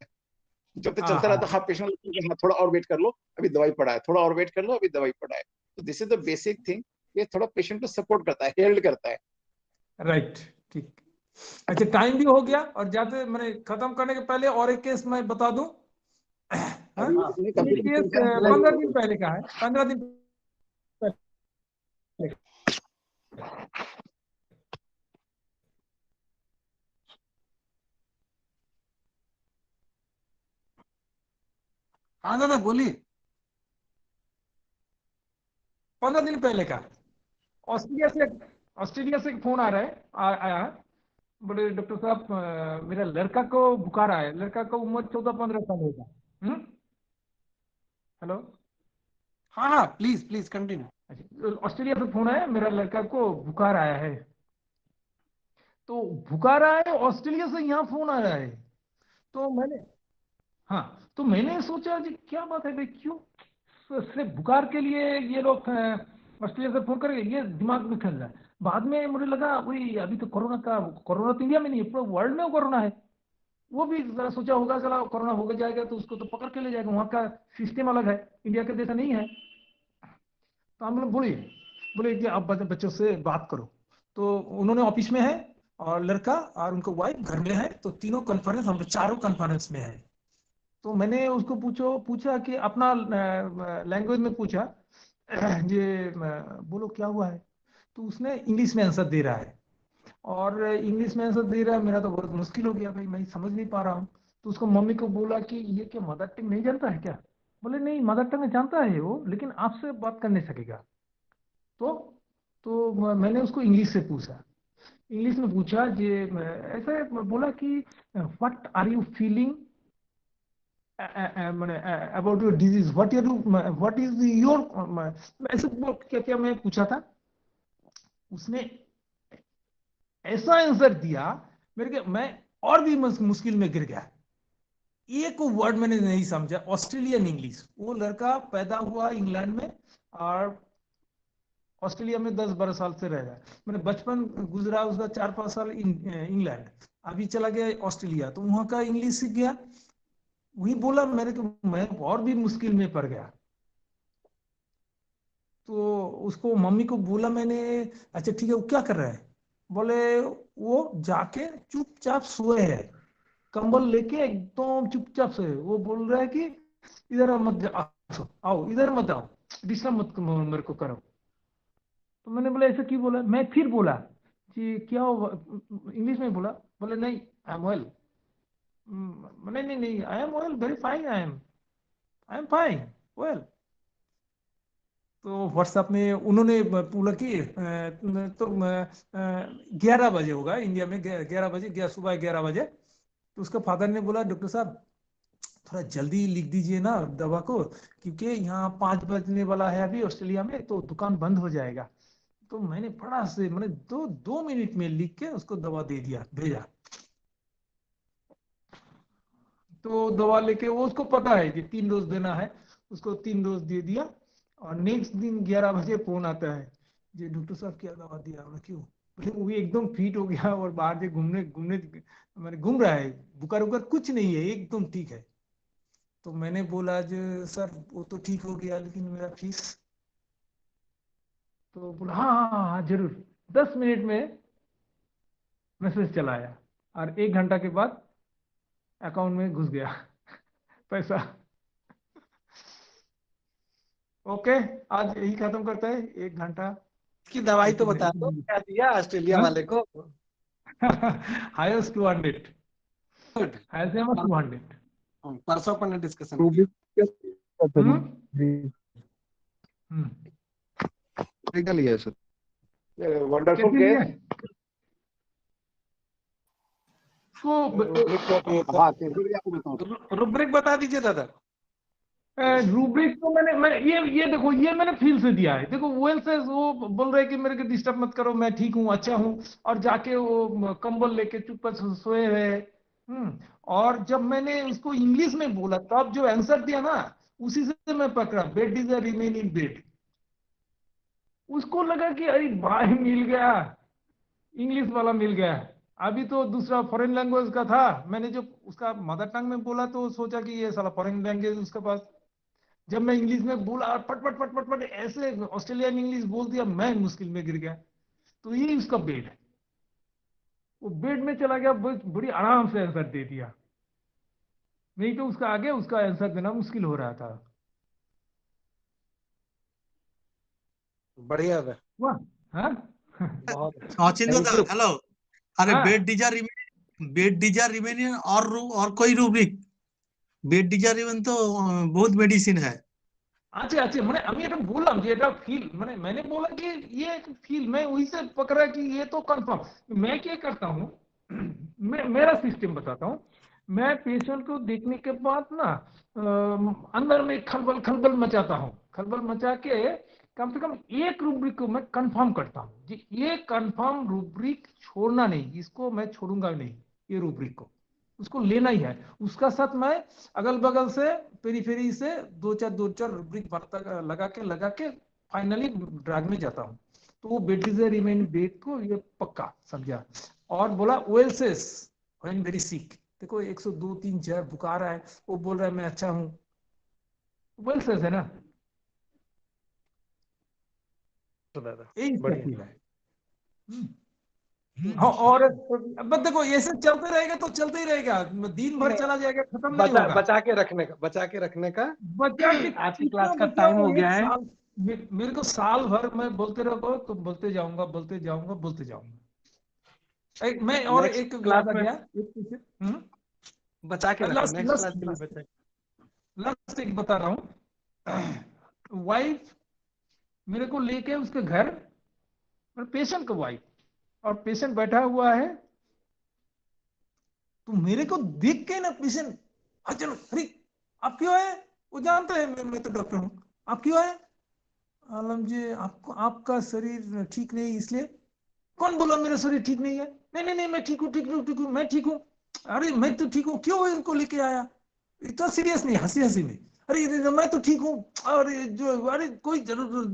जब तक चलता रहता, हाँ पेशेंट हाँ थोड़ा और वेट कर लो, अभी दवाई पड़ा है, थोड़ा और वेट कर लो, अभी दवाई पड़ा है। तो this is the basic thing, ये थोड़ा पेशेंट को सपोर्ट करता है, हेल्ड करता है। राइट, ठीक। अच्छा टाइम भी हो गया, और जाते मैंने खत्म करने के पहले और एक केस मैं बता दूं। ये केस 15 दिन पहले का है, 15 दिन पहले। हाँ दादा बोलिए। 15 दिन पहले का, ऑस्ट्रेलिया से एक फोन आ रहा है, आया है, बोले डॉक्टर साहब मेरा लड़का को बुखार आया है, लड़का का उम्र 14-15 साल होगा। हेलो, हाँ हाँ प्लीज प्लीज कंटिन्यू। ऑस्ट्रेलिया से फोन आया, मेरा लड़का को बुखार आया है, तो बुखार आया है, ऑस्ट्रेलिया से यहाँ फोन आया है, तो मैंने सोचा जी क्या बात है भाई, क्यों सिर्फ बुखार के लिए ये लोग ऑस्ट्रेलिया से फोन करेंगे, ये दिमाग में खेल रहा है। बाद में मुझे लगा वही, अभी तो कोरोना तो इंडिया में नहीं है, पूरा वर्ल्ड में कोरोना है, वो भी जरा सोचा होगा चला कोरोना हो जाएगा तो उसको तो पकड़ के ले जाएगा, वहाँ का सिस्टम अलग है, इंडिया के जैसा नहीं है। तो हम लोग बोले कि आप बच्चों से बात करो, तो उन्होंने ऑफिस में है, और लड़का और उनको वाइफ घर में है, तो तीनों कॉन्फ्रेंस, हम चारों कॉन्फ्रेंस में है। तो मैंने उसको पूछा कि अपना लैंग्वेज में पूछा, ये बोलो क्या हुआ है, तो उसने इंग्लिश में आंसर दे रहा है, और इंग्लिश में आंसर दे रहा है, मेरा तो बहुत मुश्किल हो गया भाई, मैं समझ नहीं पा रहा हूँ। तो उसको मम्मी को बोला कि ये क्या मदर टंग नहीं जानता है क्या? बोले नहीं, मदर टंग जानता है वो, लेकिन आपसे बात कर नहीं सकेगा। तो मैंने उसको इंग्लिश से पूछा, इंग्लिश में पूछा, ये ऐसे बोला कि what are you feeling about your disease, what is your, ऐसे क्या क्या मैं पूछा था, उसने ऐसा आंसर दिया मेरे के, मैं और भी मुश्किल में गिर गया। एक वर्ड मैंने नहीं समझा, ऑस्ट्रेलियन इंग्लिश। वो लड़का पैदा हुआ इंग्लैंड में, और ऑस्ट्रेलिया में 10-12 साल से रह रहा है, मैंने बचपन गुजरा उसका 4-5 साल इंग्लैंड, अभी चला गया ऑस्ट्रेलिया, तो वहां का इंग्लिश सीख गया, वही बोला मेरे को, मैं और भी मुश्किल में पड़ गया। तो उसको मम्मी को बोला मैंने, अच्छा ठीक है, वो क्या कर रहा है? बोले वो जाके चुपचाप सोए है, कंबल लेके एकदम चुपचाप सोए, वो बोल रहा है कि इधर मत आओ, इधर मत आओ, डिस्टर्ब मत मेरे को करो। तो मैंने बोला ऐसा क्यों बोला? मैं फिर बोला कि क्या हो, इंग्लिश में बोला, बोले नहीं आई एम वेल, नहीं I am well, very fine, I am fine well. तो व्हाट्सएप में उन्होंने बोला कि तो 11 बजे होगा इंडिया में, 11 बजे, सुबह 11 बजे। तो उसका फादर ने बोला डॉक्टर साहब थोड़ा जल्दी लिख दीजिए ना दवा को, क्योंकि यहाँ 5 बजने वाला है अभी ऑस्ट्रेलिया में, तो दुकान बंद हो जाएगा। तो मैंने फटाक से मैंने 2 मिनट में लिख के उसको दवा दे दिया, भेजा। तो दवा लेके वो उसको पता है कि 3 डोज देना है, उसको 3 डोज दे दिया। और नेक्स्ट दिन 11 बजे फोन आता है, जी डॉक्टर साहब क्या दवा दिया? मैं क्यों? बोले वो एकदम फिट हो गया और बाहर से घूमने घूमने मैंने घूम रहा है, बुखार उखार कुछ नहीं है, एकदम ठीक है। तो मैंने बोला जो सर वो तो ठीक हो गया लेकिन मेरा फीस। तो बोला हाँ हाँ हाँ हाँ जरूर। 10 मिनट में मैसेज चला आया और 1 घंटा के बाद अकाउंट में घुस गया पैसा। ओके, आज यही खत्म करते हैं, 1 घंटा। की दवाई तो बता दो क्या दिया ऑस्ट्रेलिया वाले को। हाईएस्ट 200, ऐसे हम 200। परसों अपन ने डिस्कशन क्या लिया सर? Wonderful case. हाँ, रूब्रिक बता दीजिए दादा। रूब्रिक तो मैं ये देखो, ये मैंने फील से दिया है। देखो वेल से वो बोल रहे कि मेरे को डिस्टर्ब मत करो, मैं ठीक हूँ, अच्छा हूँ, और जाके वो कंबल लेके चुप से सोए हुए। और जब मैंने उसको इंग्लिश में बोला तब जो आंसर दिया ना, उसी से मैं पकड़ा, bed is remain in bed. उसको लगा कि अरे भाई मिल गया, इंग्लिश वाला मिल गया। अभी तो दूसरा फॉरेन लैंग्वेज का था, मैंने जो उसका मदर टंग में बोला तो सोचा कि ये साला फॉरेन लैंग्वेज उसके पास। जब मैं इंग्लिश में बोला और पट पट पट पट पट ऐसे ऑस्ट्रेलियन इंग्लिश बोल दिया, मैं मुश्किल में गिर गया। तो ये उसका बेड है, वो बेड में चला गया, बड़ी आराम से आंसर दे दिया। नहीं तो उसका आगे उसका आंसर देना मुश्किल हो रहा था। बढ़िया है। वाह, हाँ बहुत हेलो, अरे बेड डिजा रिमेनियन और कोई रूब्रिक? बेड डिजा रिमेन तो बहुत मेडिसिन है। अच्छा अच्छा, मैंने আমি এটা বললাম যে এটা ফিল, मैंने बोला कि ये फील, मैं वही से पकड़ा कि ये तो कंफर्म। मैं क्या करता हूँ, मेरा सिस्टम बताता हूँ। मैं पेशेंट को देखने के बाद ना अंदर में खलबल खलबल मचाता हूँ, खलबल मचा के कम से कम एक रूब्रिक को मैं कंफर्म करता हूँ जी, ये कंफर्म रूब्रिक छोड़ना नहीं, इसको मैं छोड़ूंगा नहीं, ये रूब्रिक को उसको लेना ही है। उसका साथ मैं अगल बगल से पेरीफेरी से 2-4 रूब्रिक लगा के फाइनली ड्रग में जाता हूँ। तो वो बेड इज रिमेन बेड को ये पक्का समझा। और बोला well says when very sick. देखो 102, 3, 4 बुखार है, वो बोल रहा है मैं अच्छा हूँ, वेल सेस है ना। यही फील है। हाँ, और बस देखो ऐसे चलते रहेगा तो चलते ही रहेगा, दिन भर चला जाएगा, खत्म नहीं होगा। बचा के रखने का बचा के आपकी क्लास का बचाओ, टाइम हो गया है। मेरे को साल भर मैं बोलते रहो तो बोलते जाऊंगा बोलते जाऊंगा बोलते जाऊंगा। मैं और Next एक क्लास याद आ में गया, बचा के रखो, नेक्स्ट क्लास के लिए बचा। लास्ट एक बता रहा हूँ। वाइफ मेरे को लेके उसके घर, पेशेंट का वाइफ, और पेशेंट बैठा हुआ है, तो मेरे को देख के ना पेशेंट, हाँ चलो अरे आप क्यों आए? वो जानता है मैं तो डॉक्टर हूँ। आप क्यों आए? आलम जी आपको आपका शरीर ठीक नहीं इसलिए। कौन बोला मेरा शरीर ठीक नहीं है? नहीं नहीं नहीं मैं ठीक हूँ ठीक हूँ ठीक हूँ, मैं ठीक हूँ। अरे मैं तो ठीक हूँ, क्यों इनको लेके आया? इतना सीरियस नहीं, हंसी हंसी में, अरे मैं तो ठीक हूँ, अरे कोई जरूरत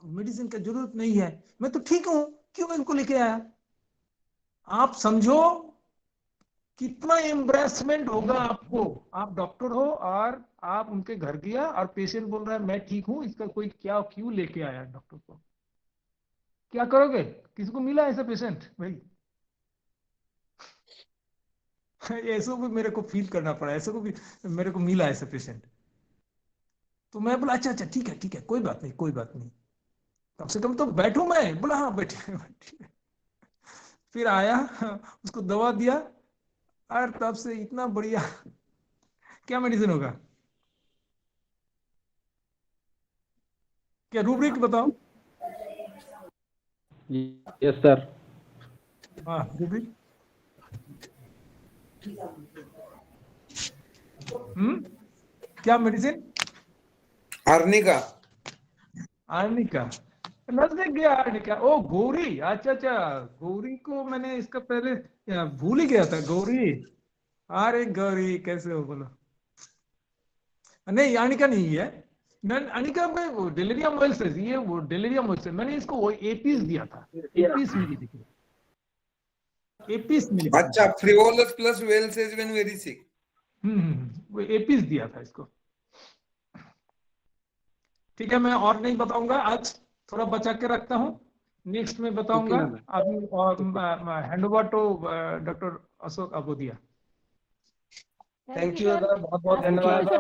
मेडिसिन का जरूरत नहीं है, मैं तो ठीक हूँ, क्यों इनको लेके आया? आप समझो कितना एम्ब्रेसमेंट होगा आपको। आप डॉक्टर हो और आप उनके घर गया और पेशेंट बोल रहा है मैं ठीक हूं, इसका कोई क्या क्यों लेके आया डॉक्टर को? क्या करोगे? किसी को मिला ऐसा पेशेंट भाई? ऐसा भी मेरे को फील करना पड़ा, ऐसा को भी मेरे को मिला ऐसा पेशेंट। तो मैं बोला अच्छा अच्छा ठीक है कोई बात नहीं कोई बात नहीं, कम से कम तो बैठूं मैं। बोला हाँ बैठे। फिर आया, उसको दवा दिया, और तब से इतना बढ़िया। क्या मेडिसिन होगा? क्या रूब्रिक बताओ? Yes sir. हाँ रूब्रिक। क्या मेडिसिन? आर्निका। आर्निका। नजदीक गया अर्निका। ओ गौरी, अच्छा अच्छा, गौरी को मैंने इसका पहले भूल ही गया था। गौरी, अरे गौरी कैसे हो, बोलो। नहीं अनिका नहीं है, अनिका में वो डेलिरियम ऑयल से, ये वो डेलिरियम ऑयल से मैंने इसको वो एपीस दिया था, एपीस मिली थी, एपीस मिली। अच्छा, frivolous plus well says when very सिक। वो एपीस दिया था इसको। ठीक है, मैं और नहीं बताऊंगा आज, थोड़ा बचा के रखता हूँ, नेक्स्ट में बताऊंगा। अभी और hand over to doctor Ashok Abodiya. Thank you दादा, बहुत बहुत धन्यवाद।